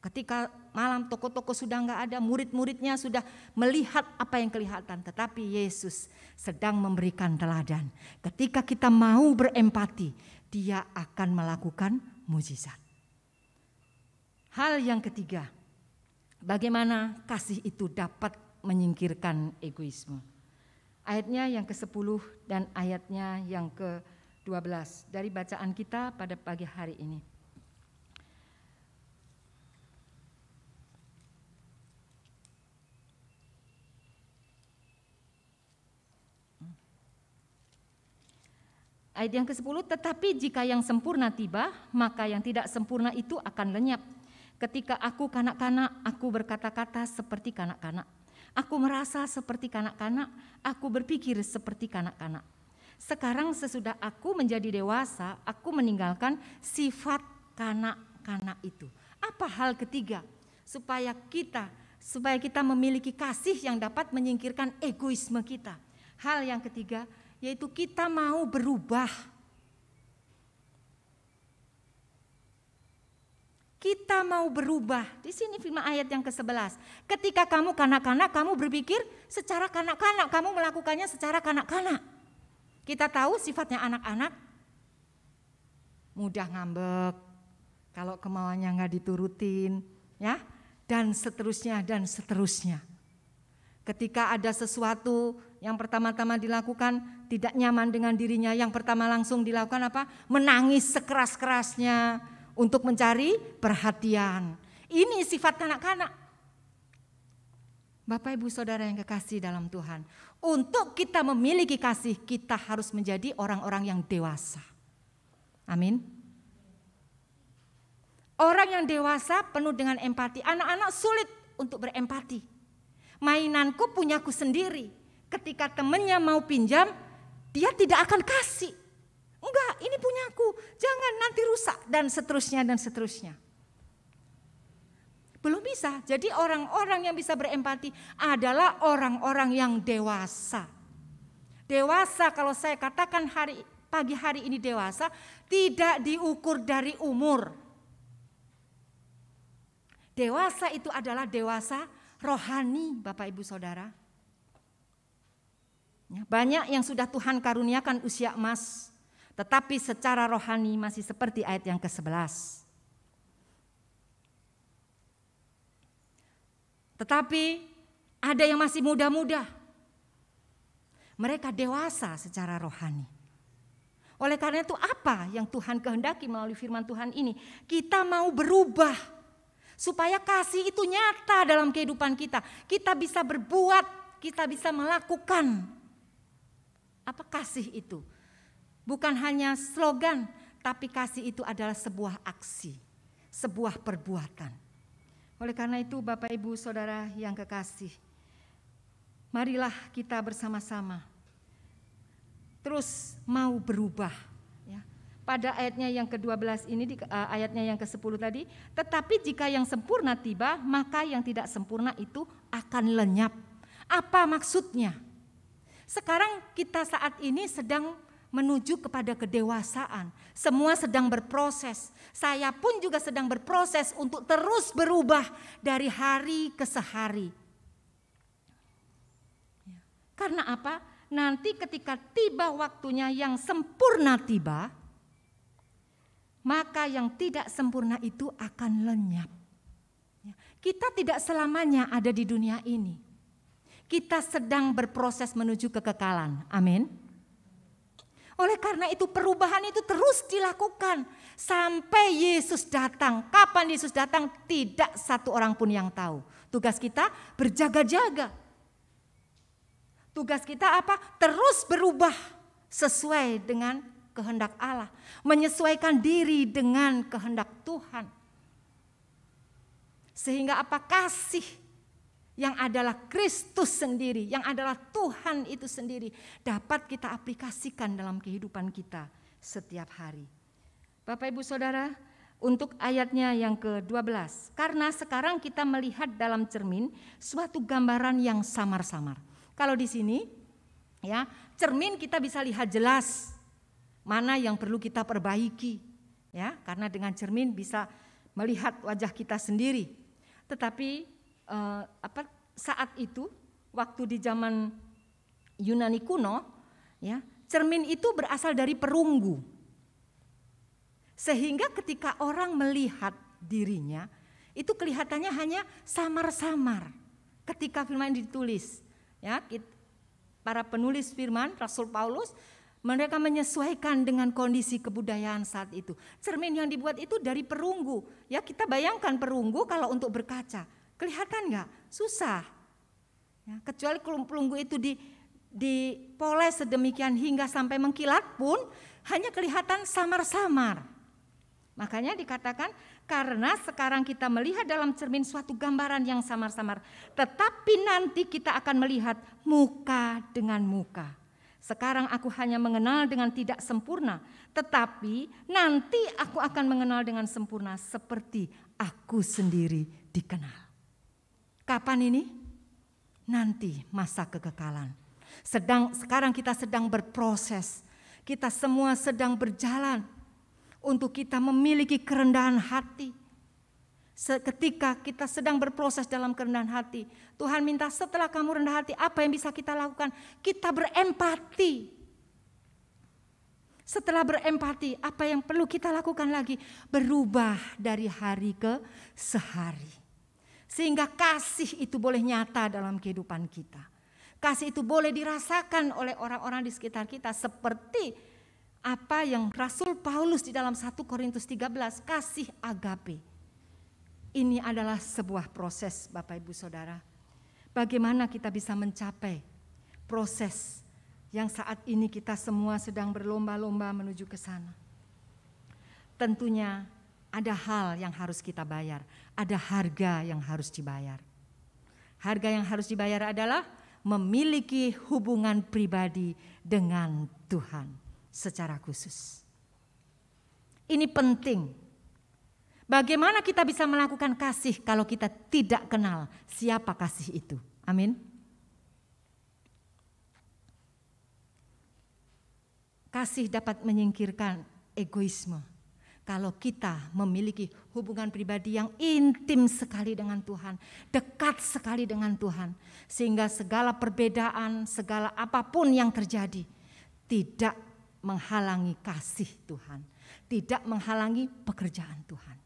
Ketika malam toko-toko sudah enggak ada, murid-muridnya sudah melihat apa yang kelihatan. Tetapi Yesus sedang memberikan teladan. Ketika kita mau berempati, dia akan melakukan mukjizat. Hal yang ketiga, bagaimana kasih itu dapat menyingkirkan egoisme. Ayatnya yang ke-10 dan ayatnya yang ke-12 dari bacaan kita pada pagi hari ini. Ayat yang ke-10, tetapi jika yang sempurna tiba, maka yang tidak sempurna itu akan lenyap. Ketika aku kanak-kanak, aku berkata-kata seperti kanak-kanak. Aku merasa seperti kanak-kanak, aku berpikir seperti kanak-kanak. Sekarang sesudah aku menjadi dewasa, aku meninggalkan sifat kanak-kanak itu. Apa hal ketiga? Supaya kita memiliki kasih yang dapat menyingkirkan egoisme kita. Hal yang ketiga, yaitu kita mau berubah. Kita mau berubah. Di sini firman ayat yang ke-11. Ketika kamu kanak-kanak, kamu berpikir secara kanak-kanak, kamu melakukannya secara kanak-kanak. Kita tahu sifatnya anak-anak, mudah ngambek, kalau kemauannya nggak diturutin, ya, dan seterusnya dan seterusnya. Ketika ada sesuatu yang pertama-tama dilakukan tidak nyaman dengan dirinya, yang pertama langsung dilakukan apa? Menangis sekeras-kerasnya untuk mencari perhatian. Ini sifat kanak-kanak. Bapak Ibu Saudara yang kekasih dalam Tuhan, untuk kita memiliki kasih, kita harus menjadi orang-orang yang dewasa. Amin. Orang yang dewasa penuh dengan empati. Anak-anak sulit untuk berempati. Mainanku punyaku sendiri. Ketika temannya mau pinjam, dia tidak akan kasih. Enggak, ini punyaku, jangan nanti rusak, dan seterusnya dan seterusnya. Belum bisa. Jadi orang-orang yang bisa berempati adalah orang-orang yang dewasa. Dewasa, kalau saya katakan pagi hari ini dewasa, tidak diukur dari umur. Dewasa itu adalah dewasa rohani, Bapak Ibu Saudara. Banyak yang sudah Tuhan karuniakan usia emas, tetapi secara rohani masih seperti ayat yang ke-11. Tetapi ada yang masih muda-muda. Mereka dewasa secara rohani. Oleh karena itu apa yang Tuhan kehendaki melalui firman Tuhan ini? Kita mau berubah. Supaya kasih itu nyata dalam kehidupan kita. Kita bisa berbuat, kita bisa melakukan. Apa kasih itu? Bukan hanya slogan, tapi kasih itu adalah sebuah aksi, sebuah perbuatan. Oleh karena itu Bapak Ibu Saudara yang kekasih, marilah kita bersama-sama terus mau berubah. Pada ayatnya yang ke-12 ini, ayatnya yang ke-10 tadi, tetapi jika yang sempurna tiba, maka yang tidak sempurna itu akan lenyap. Apa maksudnya? Sekarang kita saat ini sedang menuju kepada kedewasaan. Semua sedang berproses. Saya pun juga sedang berproses untuk terus berubah dari hari ke sehari. Karena apa? Nanti ketika tiba waktunya yang sempurna tiba, maka yang tidak sempurna itu akan lenyap. Kita tidak selamanya ada di dunia ini. Kita sedang berproses menuju kekekalan. Amin. Oleh karena itu perubahan itu terus dilakukan sampai Yesus datang. Kapan Yesus datang? Tidak satu orang pun yang tahu. Tugas kita berjaga-jaga. Tugas kita apa? Terus berubah sesuai dengan kehendak Allah, menyesuaikan diri dengan kehendak Tuhan. Sehingga apa? Kasih yang adalah Kristus sendiri, yang adalah Tuhan itu sendiri, dapat kita aplikasikan dalam kehidupan kita setiap hari. Bapak Ibu Saudara, untuk ayatnya yang ke-12, karena sekarang kita melihat dalam cermin suatu gambaran yang samar-samar. Kalau di sini, ya, cermin kita bisa lihat jelas mana yang perlu kita perbaiki, ya, karena dengan cermin bisa melihat wajah kita sendiri. Tetapi saat itu, waktu di zaman Yunani kuno, ya, cermin itu berasal dari perunggu. Sehingga ketika orang melihat dirinya, Itu kelihatannya hanya samar-samar ketika firman ditulis. Ya, para penulis firman, Rasul Paulus, mereka menyesuaikan dengan kondisi kebudayaan saat itu. Cermin yang dibuat itu dari perunggu. Ya, kita bayangkan perunggu kalau untuk berkaca, kelihatan nggak? Susah. Ya, kecuali perunggu itu dipoles sedemikian hingga sampai mengkilat pun hanya kelihatan samar-samar. Makanya dikatakan karena sekarang kita melihat dalam cermin suatu gambaran yang samar-samar, tetapi nanti kita akan melihat muka dengan muka. Sekarang aku hanya mengenal dengan tidak sempurna, tetapi nanti aku akan mengenal dengan sempurna seperti aku sendiri dikenal. Kapan ini? Nanti masa kekekalan. Sekarang kita sedang berproses. Kita semua sedang berjalan untuk kita memiliki kerendahan hati. Ketika kita sedang berproses dalam kerendahan hati, Tuhan minta setelah kamu rendah hati, apa yang bisa kita lakukan? Kita berempati. Setelah berempati, apa yang perlu kita lakukan lagi? Berubah dari hari ke sehari. Sehingga kasih itu boleh nyata dalam kehidupan kita. Kasih itu boleh dirasakan oleh orang-orang di sekitar kita seperti apa yang Rasul Paulus di dalam 1 Korintus 13, kasih agape. Ini adalah sebuah proses Bapak Ibu Saudara. Bagaimana kita bisa mencapai proses yang saat ini kita semua sedang berlomba-lomba menuju ke sana. Tentunya ada hal yang harus kita bayar, ada harga yang harus dibayar. Harga yang harus dibayar adalah memiliki hubungan pribadi dengan Tuhan secara khusus. Ini penting. Bagaimana kita bisa melakukan kasih kalau kita tidak kenal siapa kasih itu? Amin. Kasih dapat menyingkirkan egoisme kalau kita memiliki hubungan pribadi yang intim sekali dengan Tuhan, dekat sekali dengan Tuhan, sehingga segala perbedaan, segala apapun yang terjadi tidak menghalangi kasih Tuhan, tidak menghalangi pekerjaan Tuhan.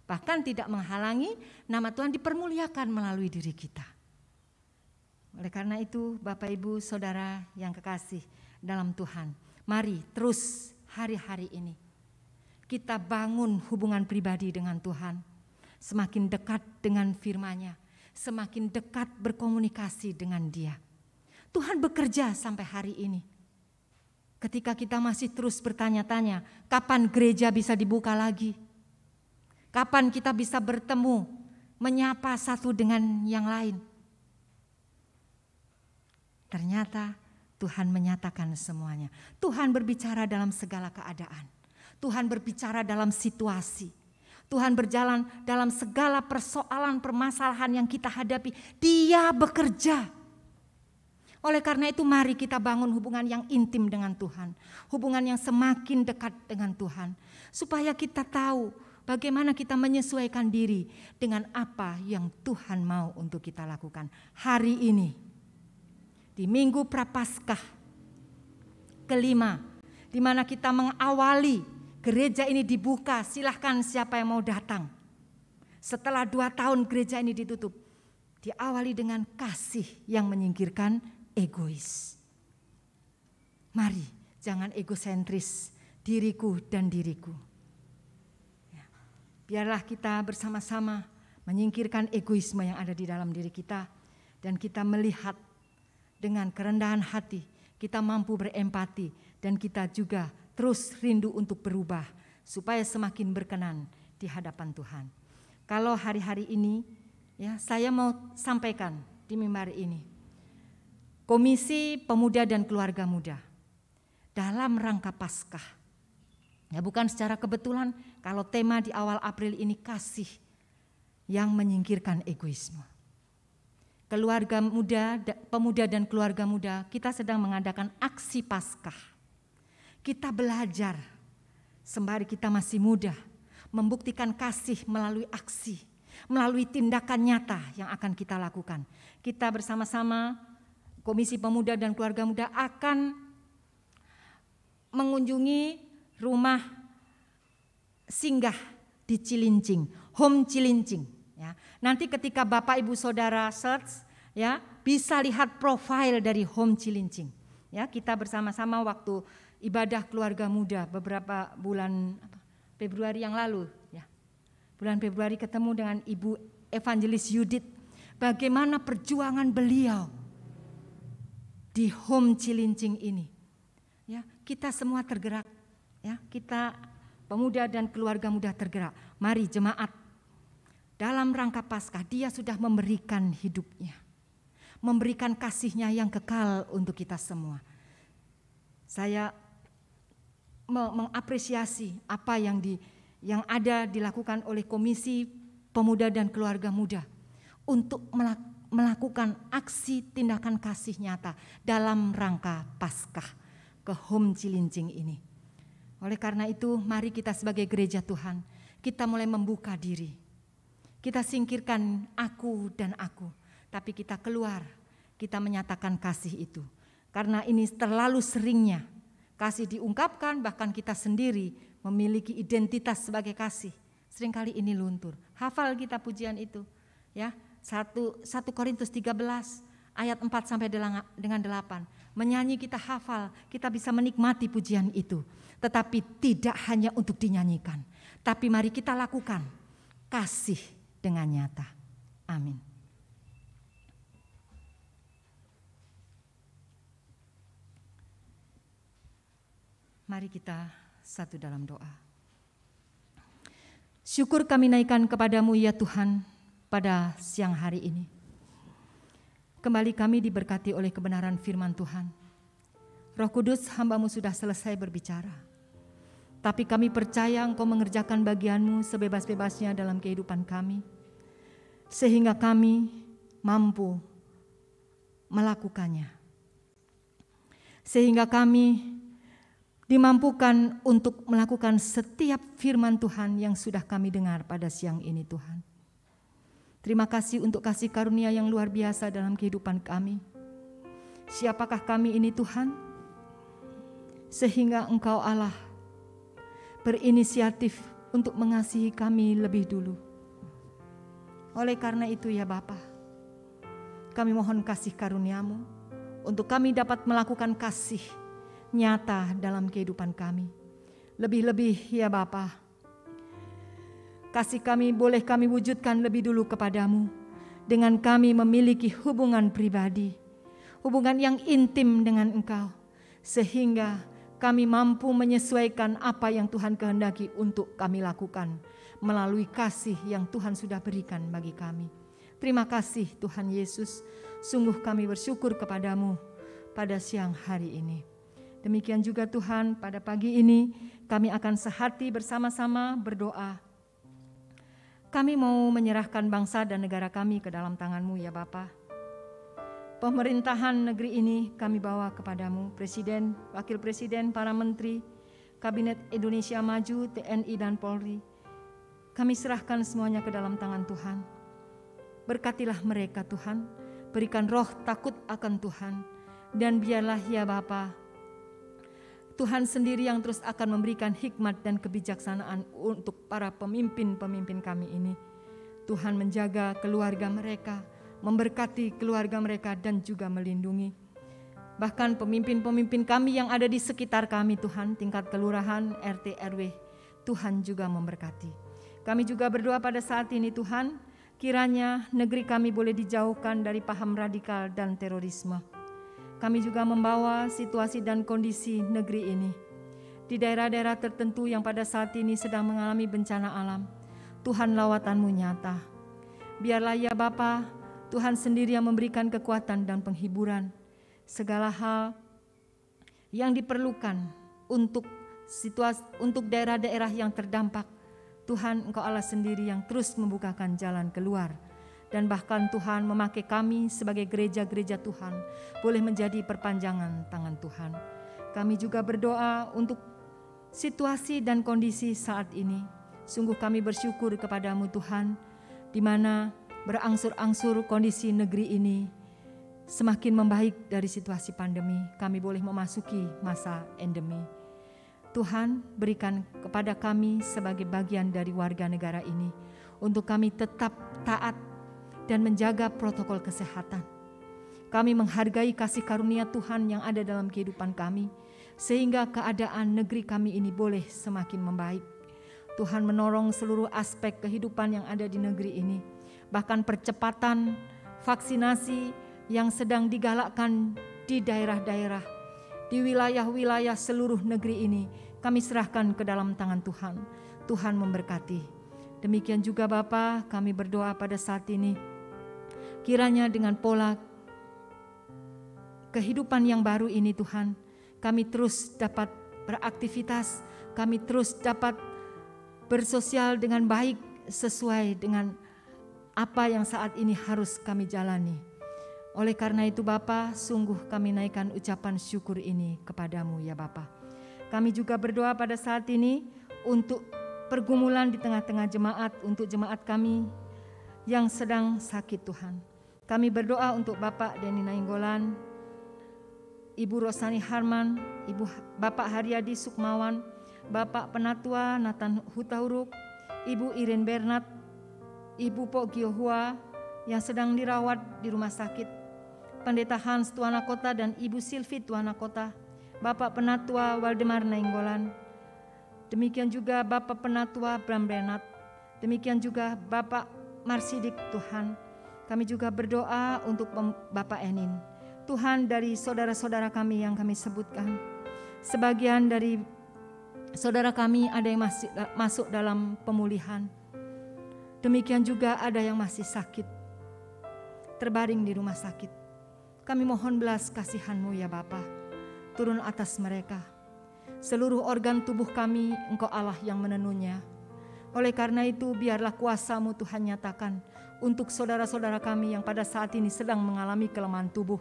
Bahkan tidak menghalangi nama Tuhan dipermuliakan melalui diri kita. Oleh karena itu Bapak Ibu Saudara yang kekasih dalam Tuhan, mari terus hari-hari ini kita bangun hubungan pribadi dengan Tuhan. Semakin dekat dengan firman-Nya, semakin dekat berkomunikasi dengan Dia. Tuhan bekerja sampai hari ini. Ketika kita masih terus bertanya-tanya, kapan gereja bisa dibuka lagi? Kapan kita bisa bertemu, menyapa satu dengan yang lain? Ternyata Tuhan menyatakan semuanya. Tuhan berbicara dalam segala keadaan. Tuhan berbicara dalam situasi. Tuhan berjalan dalam segala persoalan, permasalahan yang kita hadapi. Dia bekerja. Oleh karena itu mari kita bangun hubungan yang intim dengan Tuhan. Hubungan yang semakin dekat dengan Tuhan. Supaya kita tahu bagaimana kita menyesuaikan diri dengan apa yang Tuhan mau untuk kita lakukan. Hari ini, di Minggu Prapaskah kelima, di mana kita mengawali gereja ini dibuka, silahkan siapa yang mau datang. Setelah 2 tahun gereja ini ditutup, diawali dengan kasih yang menyingkirkan egois. Mari jangan egosentris, diriku dan diriku. Ya, biarlah kita bersama-sama menyingkirkan egoisme yang ada di dalam diri kita. Dan kita melihat dengan kerendahan hati, kita mampu berempati. Dan kita juga terus rindu untuk berubah supaya semakin berkenan di hadapan Tuhan. Kalau hari-hari ini ya saya mau sampaikan di mimbar ini, Komisi Pemuda dan Keluarga Muda dalam rangka Paskah. Ya bukan secara kebetulan kalau tema di awal April ini kasih yang menyingkirkan egoisme. Keluarga muda, pemuda dan keluarga muda, kita sedang mengadakan aksi Paskah. Kita belajar sembari kita masih muda, membuktikan kasih melalui aksi, melalui tindakan nyata yang akan kita lakukan. Kita bersama-sama Komisi Pemuda dan Keluarga Muda akan mengunjungi rumah singgah di Cilincing, Home Cilincing. Ya, nanti ketika Bapak Ibu Saudara search, ya, bisa lihat profil dari Home Cilincing. Ya, kita bersama-sama waktu ibadah keluarga muda beberapa bulan Februari yang lalu, ya. Bulan Februari ketemu dengan Ibu Evangelis Yudit. Bagaimana perjuangan beliau di Home Cilincing ini. Ya, kita semua tergerak. Ya, kita pemuda dan keluarga muda tergerak. Mari jemaat, dalam rangka Paskah dia sudah memberikan hidupnya, memberikan kasih-Nya yang kekal untuk kita semua. Saya mengapresiasi apa yang ada dilakukan oleh Komisi Pemuda dan Keluarga Muda untuk melakukan aksi tindakan kasih nyata dalam rangka Paskah ke Home Cilincing ini. Oleh karena itu, mari kita sebagai gereja Tuhan, kita mulai membuka diri. Kita singkirkan aku dan aku, tapi kita keluar, kita menyatakan kasih itu. Karena ini terlalu seringnya kasih diungkapkan, bahkan kita sendiri memiliki identitas sebagai kasih. Seringkali ini luntur. Hafal kita pujian itu, ya. 1 Korintus 13 ayat 4 sampai dengan 8. Menyanyi kita hafal, kita bisa menikmati pujian itu. Tetapi tidak hanya untuk dinyanyikan, tapi mari kita lakukan kasih dengan nyata. Amin. Mari kita satu dalam doa. Syukur kami naikkan kepadamu ya Tuhan pada siang hari ini. Kembali kami diberkati oleh kebenaran firman Tuhan. Roh Kudus, hamba-Mu sudah selesai berbicara. Tapi kami percaya Engkau mengerjakan bagian-Mu sebebas-bebasnya dalam kehidupan kami, sehingga kami mampu melakukannya. Sehingga kami dimampukan untuk melakukan setiap firman Tuhan yang sudah kami dengar pada siang ini Tuhan. Terima kasih untuk kasih karunia yang luar biasa dalam kehidupan kami. Siapakah kami ini Tuhan? Sehingga Engkau Allah berinisiatif untuk mengasihi kami lebih dulu. Oleh karena itu ya Bapa, kami mohon kasih karunia-Mu untuk kami dapat melakukan kasih nyata dalam kehidupan kami. Lebih-lebih ya Bapa, kasih kami boleh kami wujudkan lebih dulu kepadamu dengan kami memiliki hubungan pribadi, hubungan yang intim dengan Engkau, sehingga kami mampu menyesuaikan apa yang Tuhan kehendaki untuk kami lakukan melalui kasih yang Tuhan sudah berikan bagi kami. Terima kasih Tuhan Yesus, sungguh kami bersyukur kepadamu pada siang hari ini. Demikian juga Tuhan, pada pagi ini kami akan sehati bersama-sama berdoa. Kami mau menyerahkan bangsa dan negara kami ke dalam tangan-Mu ya Bapa. Pemerintahan negeri ini kami bawa kepadamu, Presiden, Wakil Presiden, para Menteri, Kabinet Indonesia Maju, TNI dan Polri. Kami serahkan semuanya ke dalam tangan Tuhan. Berkatilah mereka Tuhan, berikan roh takut akan Tuhan. Dan biarlah ya Bapa, Tuhan sendiri yang terus akan memberikan hikmat dan kebijaksanaan untuk para pemimpin-pemimpin kami ini. Tuhan menjaga keluarga mereka, memberkati keluarga mereka dan juga melindungi. Bahkan pemimpin-pemimpin kami yang ada di sekitar kami Tuhan, tingkat kelurahan, RT, RW, Tuhan juga memberkati. Kami juga berdoa pada saat ini Tuhan, kiranya negeri kami boleh dijauhkan dari paham radikal dan terorisme. Kami juga membawa situasi dan kondisi negeri ini di daerah-daerah tertentu yang pada saat ini sedang mengalami bencana alam. Tuhan lawatan-Mu nyata. Biarlah ya Bapa, Tuhan sendiri yang memberikan kekuatan dan penghiburan. Segala hal yang diperlukan untuk daerah-daerah yang terdampak, Tuhan Engkau Allah sendiri yang terus membukakan jalan keluar. Dan bahkan Tuhan memakai kami sebagai gereja-gereja Tuhan boleh menjadi perpanjangan tangan Tuhan. Kami juga berdoa untuk situasi dan kondisi saat ini. Sungguh kami bersyukur kepadamu Tuhan, di mana berangsur-angsur kondisi negeri ini semakin membaik dari situasi pandemi. Kami boleh memasuki masa endemi. Tuhan berikan kepada kami sebagai bagian dari warga negara ini untuk kami tetap taat dan menjaga protokol kesehatan. Kami menghargai kasih karunia Tuhan yang ada dalam kehidupan kami, sehingga keadaan negeri kami ini boleh semakin membaik. Tuhan menolong seluruh aspek kehidupan yang ada di negeri ini, bahkan percepatan vaksinasi yang sedang digalakkan di daerah-daerah, di wilayah-wilayah seluruh negeri ini, kami serahkan ke dalam tangan Tuhan. Tuhan memberkati. Demikian juga Bapa, kami berdoa pada saat ini, kiranya dengan pola kehidupan yang baru ini Tuhan, kami terus dapat beraktivitas, kami terus dapat bersosial dengan baik sesuai dengan apa yang saat ini harus kami jalani. Oleh karena itu Bapa, sungguh kami naikkan ucapan syukur ini kepadamu ya Bapa. Kami juga berdoa pada saat ini untuk pergumulan di tengah-tengah jemaat, untuk jemaat kami yang sedang sakit Tuhan. Kami berdoa untuk Bapak Denny Nainggolan, Ibu Rosani Harman, Bapak Haryadi Sukmawan, Bapak Penatua Nathan Hutauruk, Ibu Irin Bernat, Ibu Pok Giohua yang sedang dirawat di rumah sakit, Pendeta Hans Tuana Kota dan Ibu Silvi Tuana Kota, Bapak Penatua Waldemar Nainggolan, demikian juga Bapak Penatua Bram Bernat, demikian juga Bapak Marsidik Tuhan. Kami juga berdoa untuk Bapak Enin. Tuhan, dari saudara-saudara kami yang kami sebutkan, sebagian dari saudara kami ada yang masih masuk dalam pemulihan. Demikian juga ada yang masih sakit, terbaring di rumah sakit. Kami mohon belas kasihan-Mu ya Bapa, turun atas mereka. Seluruh organ tubuh kami Engkau Allah yang menenunya. Oleh karena itu biarlah kuasa-Mu Tuhan nyatakan untuk saudara-saudara kami yang pada saat ini sedang mengalami kelemahan tubuh,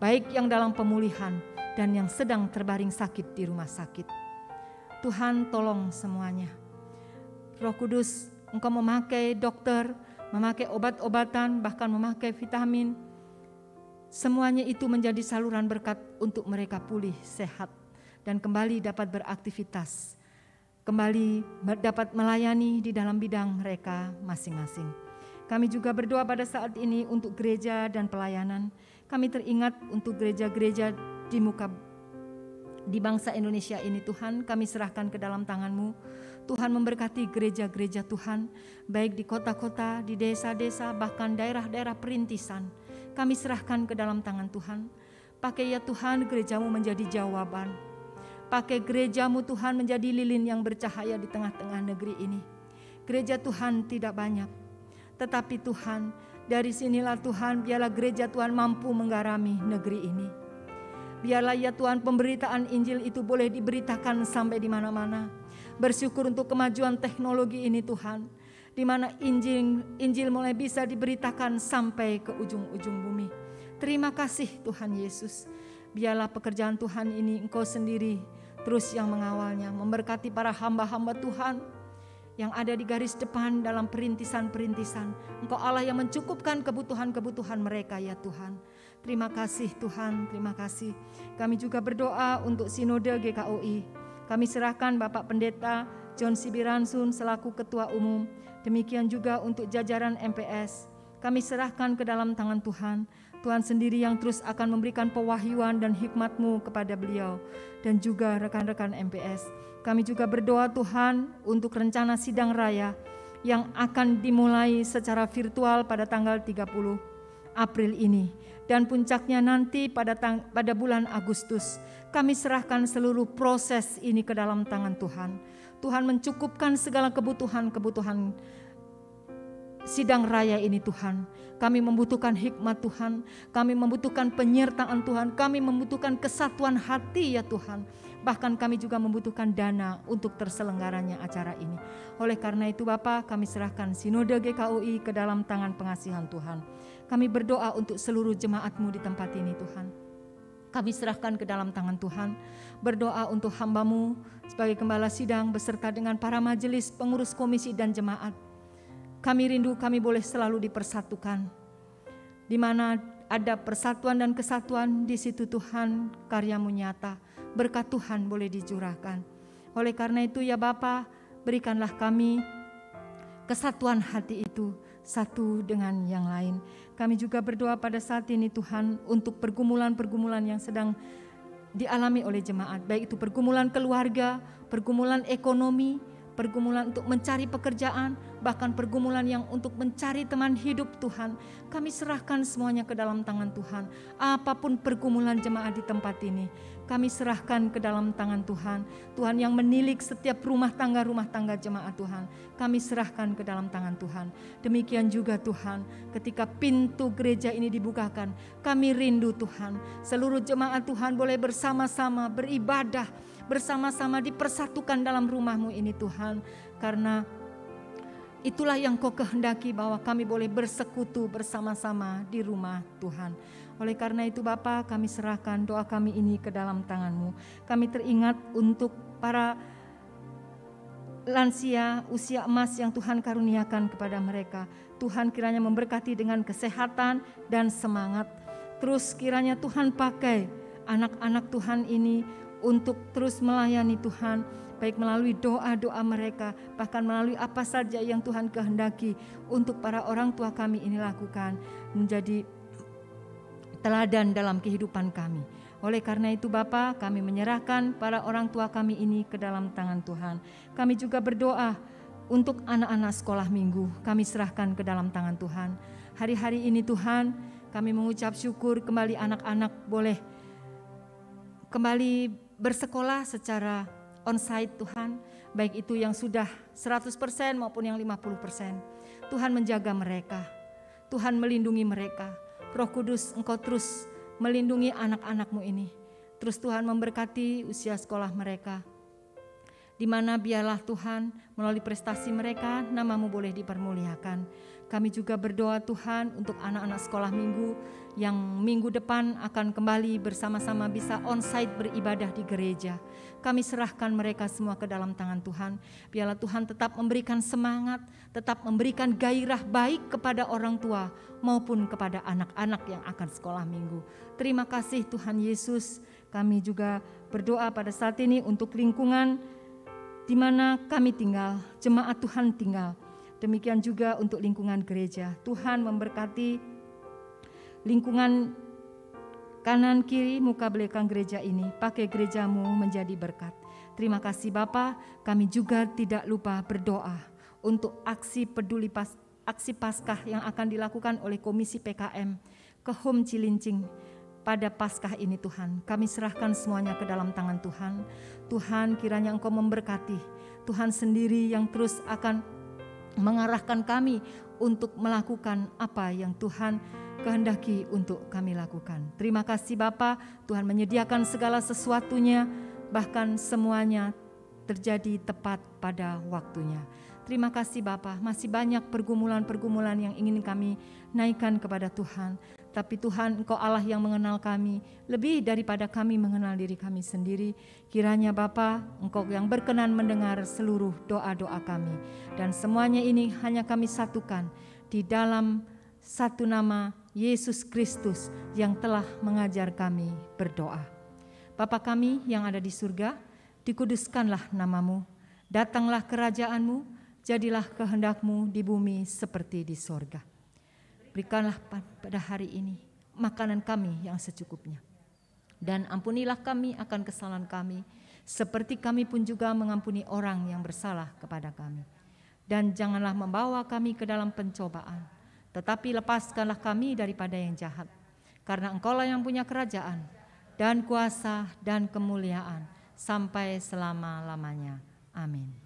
baik yang dalam pemulihan dan yang sedang terbaring sakit di rumah sakit. Tuhan tolong semuanya. Roh Kudus, Engkau memakai dokter, memakai obat-obatan, bahkan memakai vitamin. Semuanya itu menjadi saluran berkat untuk mereka pulih, sehat, dan kembali dapat beraktivitas, kembali dapat melayani di dalam bidang mereka masing-masing. Kami juga berdoa pada saat ini untuk gereja dan pelayanan. Kami teringat untuk gereja-gereja di bangsa Indonesia ini Tuhan, kami serahkan ke dalam tangan-Mu. Tuhan memberkati gereja-gereja Tuhan, baik di kota-kota, di desa-desa, bahkan daerah-daerah perintisan. Kami serahkan ke dalam tangan Tuhan. Pakai ya Tuhan gereja-Mu menjadi jawaban. Pakai gereja-Mu Tuhan menjadi lilin yang bercahaya di tengah-tengah negeri ini. Gereja Tuhan tidak banyak, tetapi Tuhan, dari sinilah Tuhan, biarlah gereja Tuhan mampu menggarami negeri ini. Biarlah ya Tuhan pemberitaan Injil itu boleh diberitakan sampai di mana-mana. Bersyukur untuk kemajuan teknologi ini Tuhan, di mana Injil mulai bisa diberitakan sampai ke ujung-ujung bumi. Terima kasih Tuhan Yesus. Biarlah pekerjaan Tuhan ini Engkau sendiri terus yang mengawalnya, memberkati para hamba-hamba Tuhan yang ada di garis depan dalam perintisan-perintisan. Engkau Allah yang mencukupkan kebutuhan-kebutuhan mereka ya Tuhan. Terima kasih Tuhan, terima kasih. Kami juga berdoa untuk Sinode GKOI. Kami serahkan Bapak Pendeta John Sibiransun selaku Ketua Umum. Demikian juga untuk jajaran MPS. Kami serahkan ke dalam tangan Tuhan. Tuhan sendiri yang terus akan memberikan pewahyuan dan hikmat-Mu kepada beliau dan juga rekan-rekan MPS. Kami juga berdoa Tuhan untuk rencana sidang raya yang akan dimulai secara virtual pada tanggal 30 April ini. Dan puncaknya nanti pada bulan Agustus. Kami serahkan seluruh proses ini ke dalam tangan Tuhan. Tuhan mencukupkan segala kebutuhan-kebutuhan sidang raya ini Tuhan. Kami membutuhkan hikmat Tuhan, kami membutuhkan penyertaan Tuhan, kami membutuhkan kesatuan hati ya Tuhan. Bahkan kami juga membutuhkan dana untuk terselenggaranya acara ini. Oleh karena itu Bapa, kami serahkan Sinode GKOI ke dalam tangan pengasihan Tuhan. Kami berdoa untuk seluruh jemaat-Mu di tempat ini Tuhan. Kami serahkan ke dalam tangan Tuhan. Berdoa untuk hamba-Mu sebagai gembala sidang beserta dengan para majelis, pengurus komisi dan jemaat. Kami rindu kami boleh selalu dipersatukan. Di mana ada persatuan dan kesatuan, di situ Tuhan karya-Mu nyata. Berkat Tuhan boleh dicurahkan. Oleh karena itu ya Bapa, berikanlah kami kesatuan hati itu satu dengan yang lain. Kami juga berdoa pada saat ini Tuhan untuk pergumulan-pergumulan yang sedang dialami oleh jemaat, baik itu pergumulan keluarga, pergumulan ekonomi, pergumulan untuk mencari pekerjaan, bahkan pergumulan yang untuk mencari teman hidup Tuhan. Kami serahkan semuanya ke dalam tangan Tuhan. Apapun pergumulan jemaat di tempat ini, kami serahkan ke dalam tangan Tuhan. Tuhan yang menilik setiap rumah tangga jemaat Tuhan, kami serahkan ke dalam tangan Tuhan. Demikian juga Tuhan, ketika pintu gereja ini dibukakan, kami rindu Tuhan, seluruh jemaat Tuhan boleh bersama-sama beribadah, bersama-sama dipersatukan dalam rumah-Mu ini Tuhan. Karena itulah yang Kau kehendaki, bahwa kami boleh bersekutu bersama-sama di rumah Tuhan. Oleh karena itu Bapa, kami serahkan doa kami ini ke dalam tangan-Mu. Kami teringat untuk para lansia usia emas yang Tuhan karuniakan kepada mereka. Tuhan kiranya memberkati dengan kesehatan dan semangat. Terus kiranya Tuhan pakai anak-anak Tuhan ini untuk terus melayani Tuhan, baik melalui doa-doa mereka, bahkan melalui apa saja yang Tuhan kehendaki untuk para orang tua kami ini lakukan, menjadi teladan dalam kehidupan kami. Oleh karena itu Bapa, kami menyerahkan para orang tua kami ini ke dalam tangan Tuhan. Kami juga berdoa untuk anak-anak sekolah minggu, kami serahkan ke dalam tangan Tuhan. Hari-hari ini Tuhan, kami mengucap syukur kembali anak-anak boleh kembali bersekolah secara onsite Tuhan, baik itu yang sudah 100% maupun yang 50%. Tuhan menjaga mereka, Tuhan melindungi mereka. Roh Kudus, Engkau terus melindungi anak-anak-Mu ini. Terus Tuhan memberkati usia sekolah mereka, di mana biarlah Tuhan melalui prestasi mereka nama-Mu boleh dipermuliakan. Kami juga berdoa Tuhan untuk anak-anak sekolah minggu yang minggu depan akan kembali bersama-sama bisa onsite beribadah di gereja. Kami serahkan mereka semua ke dalam tangan Tuhan. Biarlah Tuhan tetap memberikan semangat, tetap memberikan gairah baik kepada orang tua maupun kepada anak-anak yang akan sekolah minggu. Terima kasih Tuhan Yesus. Kami juga berdoa pada saat ini untuk lingkungan di mana kami tinggal, jemaat Tuhan tinggal. Demikian juga untuk lingkungan gereja. Tuhan memberkati lingkungan kanan kiri muka belakang gereja ini. Pakai gereja-Mu menjadi berkat. Terima kasih Bapa. Kami juga tidak lupa berdoa untuk aksi aksi Paskah yang akan dilakukan oleh Komisi PKM ke Home Cilincing pada Paskah ini Tuhan. Kami serahkan semuanya ke dalam tangan Tuhan. Tuhan kiranya Engkau memberkati. Tuhan sendiri yang terus akan mengarahkan kami untuk melakukan apa yang Tuhan kehendaki untuk kami lakukan. Terima kasih Bapa, Tuhan menyediakan segala sesuatunya, bahkan semuanya terjadi tepat pada waktunya. Terima kasih Bapa, masih banyak pergumulan-pergumulan yang ingin kami naikkan kepada Tuhan. Tapi Tuhan, Engkau Allah yang mengenal kami lebih daripada kami mengenal diri kami sendiri. Kiranya Bapa, Engkau yang berkenan mendengar seluruh doa-doa kami. Dan semuanya ini hanya kami satukan di dalam satu nama Yesus Kristus yang telah mengajar kami berdoa. Bapa kami yang ada di surga, dikuduskanlah nama-Mu, datanglah kerajaan-Mu, jadilah kehendak-Mu di bumi seperti di sorga. Berikanlah pada hari ini makanan kami yang secukupnya. Dan ampunilah kami akan kesalahan kami, seperti kami pun juga mengampuni orang yang bersalah kepada kami. Dan janganlah membawa kami ke dalam pencobaan, tetapi lepaskanlah kami daripada yang jahat. Karena Engkaulah yang punya kerajaan, dan kuasa, dan kemuliaan, sampai selama-lamanya. Amin.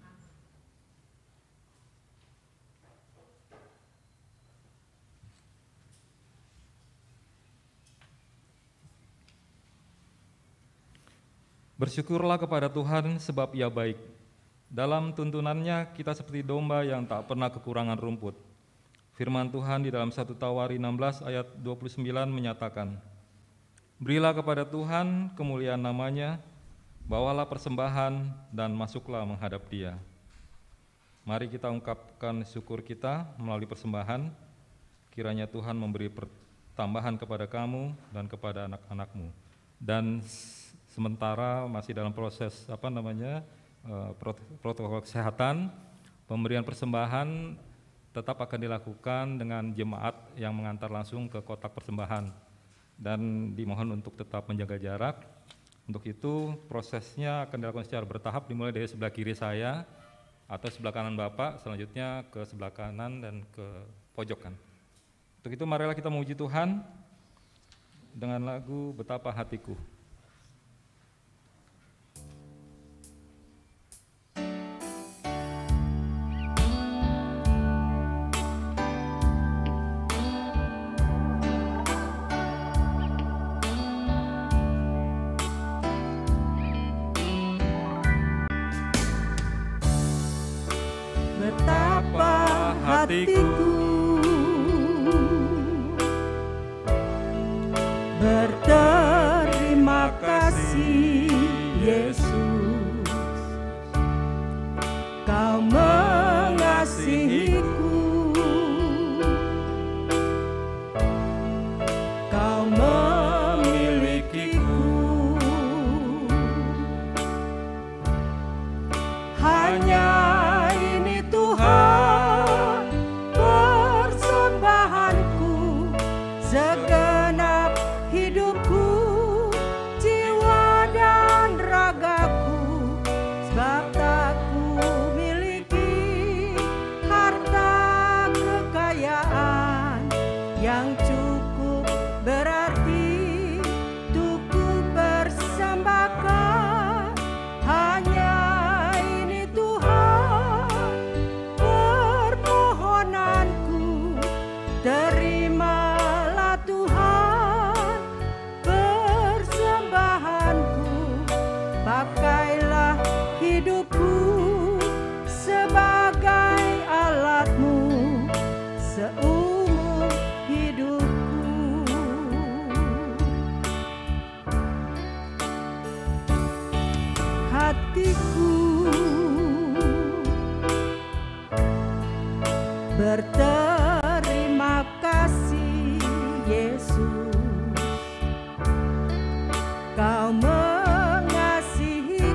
Bersyukurlah kepada Tuhan sebab Ia baik. Dalam tuntunannya kita seperti domba yang tak pernah kekurangan rumput. Firman Tuhan di dalam 1 Tawari 16 ayat 29 menyatakan, berilah kepada Tuhan kemuliaan namanya, bawalah persembahan dan masuklah menghadap Dia. Mari kita ungkapkan syukur kita melalui persembahan. Kiranya Tuhan memberi pertambahan kepada kamu dan kepada anak-anakmu. Dan sementara masih dalam proses protokol kesehatan, pemberian persembahan tetap akan dilakukan dengan jemaat yang mengantar langsung ke kotak persembahan dan dimohon untuk tetap menjaga jarak. Untuk itu prosesnya akan dilakukan secara bertahap, dimulai dari sebelah kiri saya atau sebelah kanan Bapak, selanjutnya ke sebelah kanan dan ke pojokan. Untuk itu marilah kita memuji Tuhan dengan lagu Betapa Hatiku. Betapa hatiku berterima kasih Yesus, Kau mengasihiku, Kau memilikiku. Hanya ini Tuhan persembahanku, segenap hidupku, jiwa dan ragaku, sebab tak ku miliki harta kekayaan yang cukup berarti untuk ku persembahkan. Hanya ini Tuhan permohonanku, terimalah Tuhan persembahanku, pakailah hidupku sebagai alatmu seumur hidupku. Hatiku berterima kasih Yesus, Kau mengasihiku,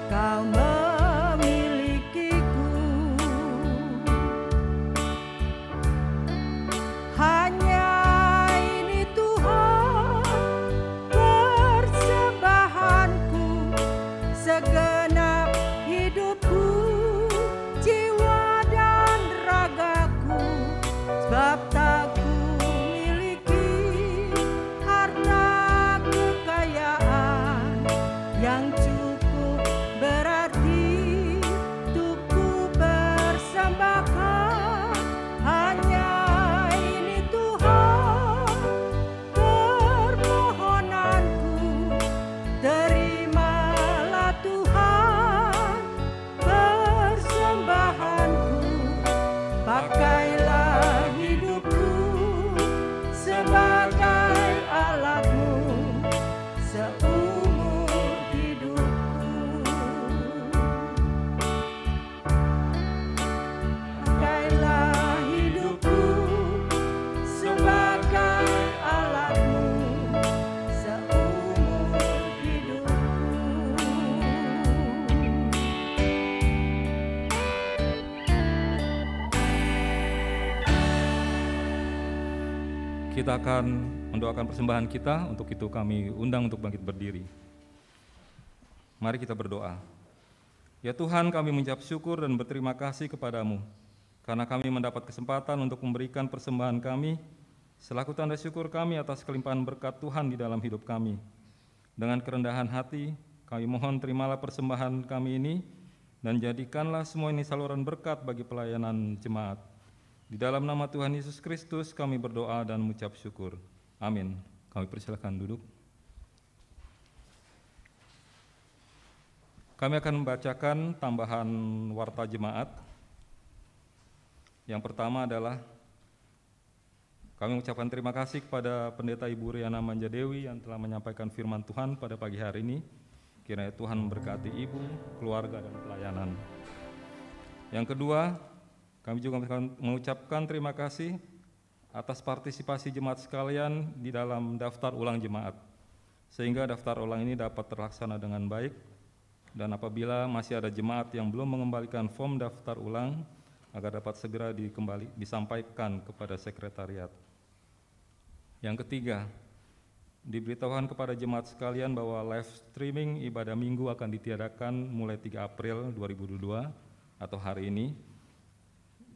Kau memilikiku. Hanya ini Tuhan persembahanku, segenap hidupku, jiwa dan ragaku, sebab tak ku miliki harta kekayaan yang cukup berarti untuk ku persembahkan. Hanya ini Tuhan permohonanku, terimalah Tuhan persembahanku, pakailah hidupku sebagai alatmu seumur hidupku. Pakailah hidupku sebagai alatmu seumur hidupku. Kita akan mendoakan persembahan kita, untuk itu kami undang untuk bangkit berdiri. Mari kita berdoa. Ya Tuhan, kami mengucap syukur dan berterima kasih kepadamu, karena kami mendapat kesempatan untuk memberikan persembahan kami, selaku tanda syukur kami atas kelimpahan berkat Tuhan di dalam hidup kami. Dengan kerendahan hati, kami mohon terimalah persembahan kami ini, dan jadikanlah semua ini saluran berkat bagi pelayanan jemaat. Di dalam nama Tuhan Yesus Kristus kami berdoa dan mengucap syukur. Amin. Kami persilakan duduk. Kami akan membacakan tambahan warta jemaat. Yang pertama adalah kami mengucapkan terima kasih kepada Pendeta Ibu Riana Manjadewi yang telah menyampaikan firman Tuhan pada pagi hari ini. Kiranya Tuhan memberkati ibu, keluarga, dan pelayanan. Yang kedua, kami juga mengucapkan terima kasih atas partisipasi jemaat sekalian di dalam daftar ulang jemaat, sehingga daftar ulang ini dapat terlaksana dengan baik. Dan apabila masih ada jemaat yang belum mengembalikan form daftar ulang, agar dapat segera disampaikan kepada sekretariat. Yang ketiga, diberitahukan kepada jemaat sekalian bahwa live streaming ibadah minggu akan ditiadakan mulai 3 April 2022 atau hari ini.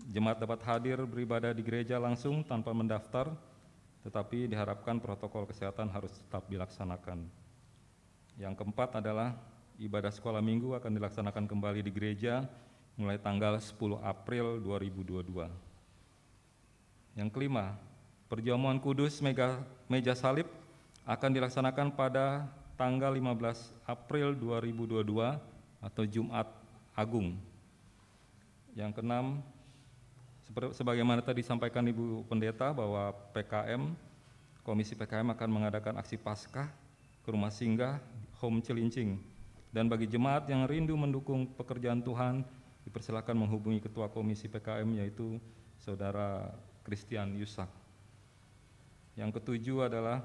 Jemaat dapat hadir beribadah di gereja langsung tanpa mendaftar, tetapi diharapkan protokol kesehatan harus tetap dilaksanakan. Yang keempat adalah ibadah sekolah minggu akan dilaksanakan kembali di gereja mulai tanggal 10 April 2022. Yang kelima, perjamuan kudus meja salib akan dilaksanakan pada tanggal 15 April 2022 atau Jumat Agung. Yang keenam, sebagaimana tadi disampaikan Ibu Pendeta bahwa Komisi PKM akan mengadakan aksi Paskah ke rumah singgah Home Cilincing. Dan bagi jemaat yang rindu mendukung pekerjaan Tuhan, dipersilakan menghubungi Ketua Komisi PKM yaitu Saudara Christian Yusak. Yang ketujuh adalah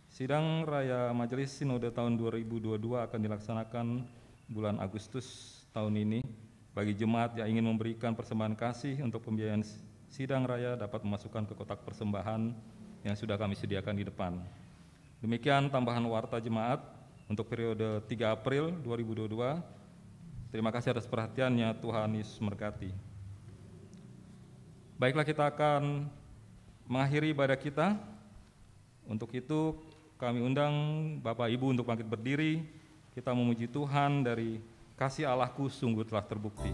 sidang raya Majelis Sinode tahun 2022 akan dilaksanakan bulan Agustus tahun ini. Bagi jemaat yang ingin memberikan persembahan kasih untuk pembiayaan sidang raya dapat memasukkan ke kotak persembahan yang sudah kami sediakan di depan. Demikian tambahan warta jemaat untuk periode 3 April 2022. Terima kasih atas perhatiannya, Tuhan Yesus memberkati. Baiklah, kita akan mengakhiri ibadah kita. Untuk itu kami undang Bapak Ibu untuk bangkit berdiri. Kita memuji Tuhan dari kasih Allahku sungguh telah terbukti.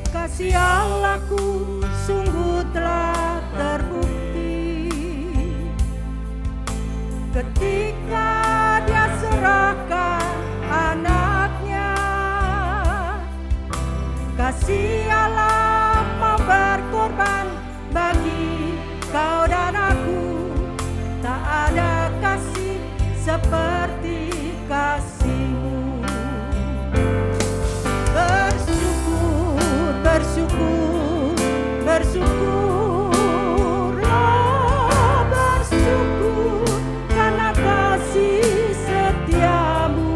Kasih Allahku sungguh telah terbukti ketika Dia serahkan anaknya. Kasih Allah mau berkorban bagi kau dan aku. Tak ada kasih seperti kasih-Mu. Bersyukur, bersyukur, bersyukurlah, bersyukur karena kasih setia-Mu.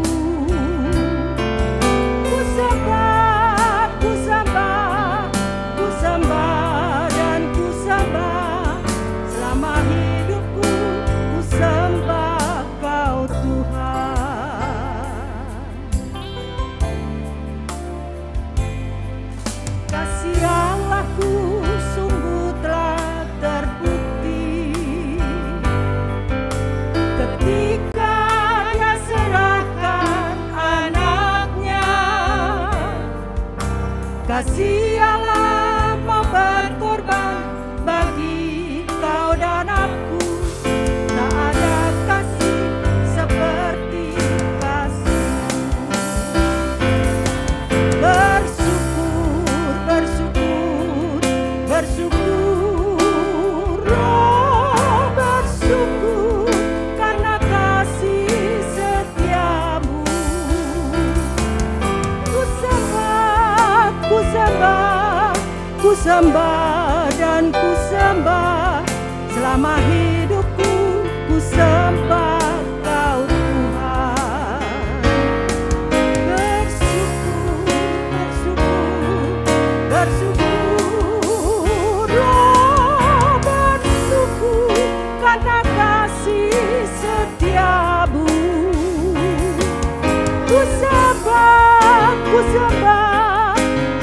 Ku sembah, ku sembah, ku sembah dan ku sembah selama hidupku. Ku sembah Kau Tuhan. Kasih Allahku sungguh telah terbukti ketika Dia serahkan anaknya. Kasih Allah mau berkorban bagi kau dan aku. Tak ada kasih seperti kasih-Mu. Bersyukur, bersyukur, bersyukurlah, bersyukur karena kasih setia-Mu. Ku sembah, ku sembah, ku sembah dan ku sembah selama hidupku. Ku sembah Kau Tuhan. Bersyukur, bersyukur, bersyukurlah, bersyukur karena kasih setia-Mu. Ku sembah, ku sembah,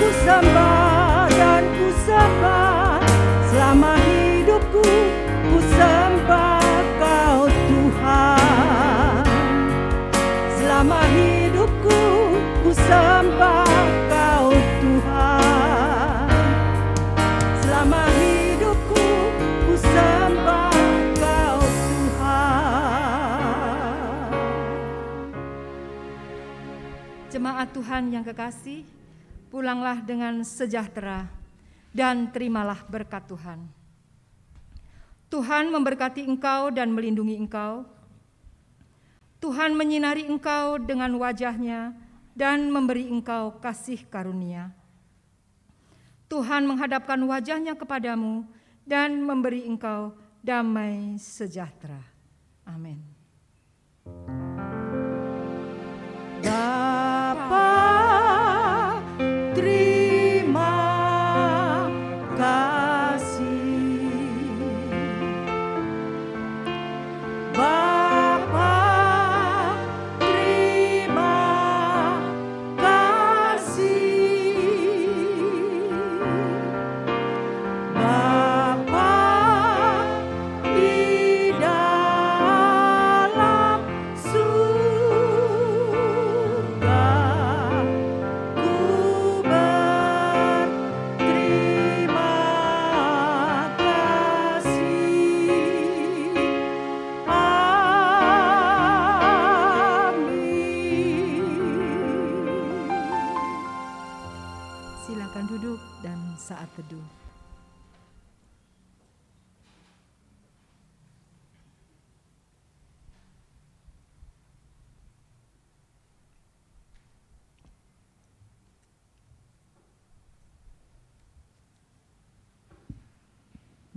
ku sembah dan ku sembah selama hidupku. Ku sembah Kau Tuhan. Selama hidupku ku sembah Kau Tuhan. Selama hidupku ku sembah Kau Tuhan. Jemaat Tuhan yang kekasih, pulanglah dengan sejahtera dan terimalah berkat Tuhan. Tuhan memberkati engkau dan melindungi engkau. Tuhan menyinari engkau dengan wajah-Nya dan memberi engkau kasih karunia. Tuhan menghadapkan wajah-Nya kepadamu dan memberi engkau damai sejahtera. Amin. Bapa, terima kasih. Bapa, terima kasih. Bapa di dalam surga, ku berterima kasih. Amin. Silakan duduk dan saat teduh.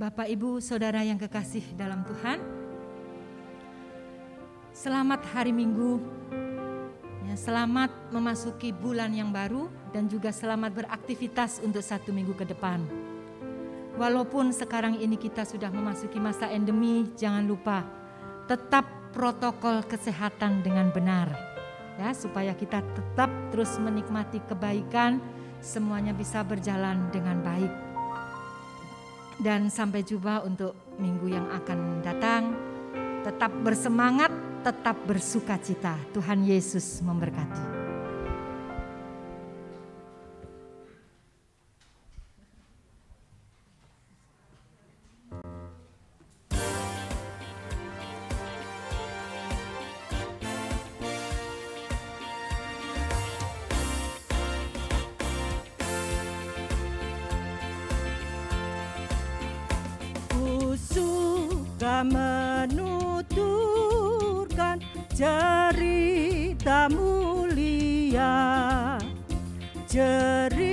Bapak, Ibu, Saudara yang kekasih dalam Tuhan, selamat hari Minggu, ya, selamat memasuki bulan yang baru dan juga selamat beraktivitas untuk 1 minggu ke depan. Walaupun sekarang ini kita sudah memasuki masa endemi, jangan lupa tetap protokol kesehatan dengan benar, ya, supaya kita tetap terus menikmati kebaikan, semuanya bisa berjalan dengan baik. Dan sampai jumpa untuk minggu yang akan datang. Tetap bersemangat, tetap bersukacita. Tuhan Yesus memberkati. Suka menuturkan cerita mulia, cerita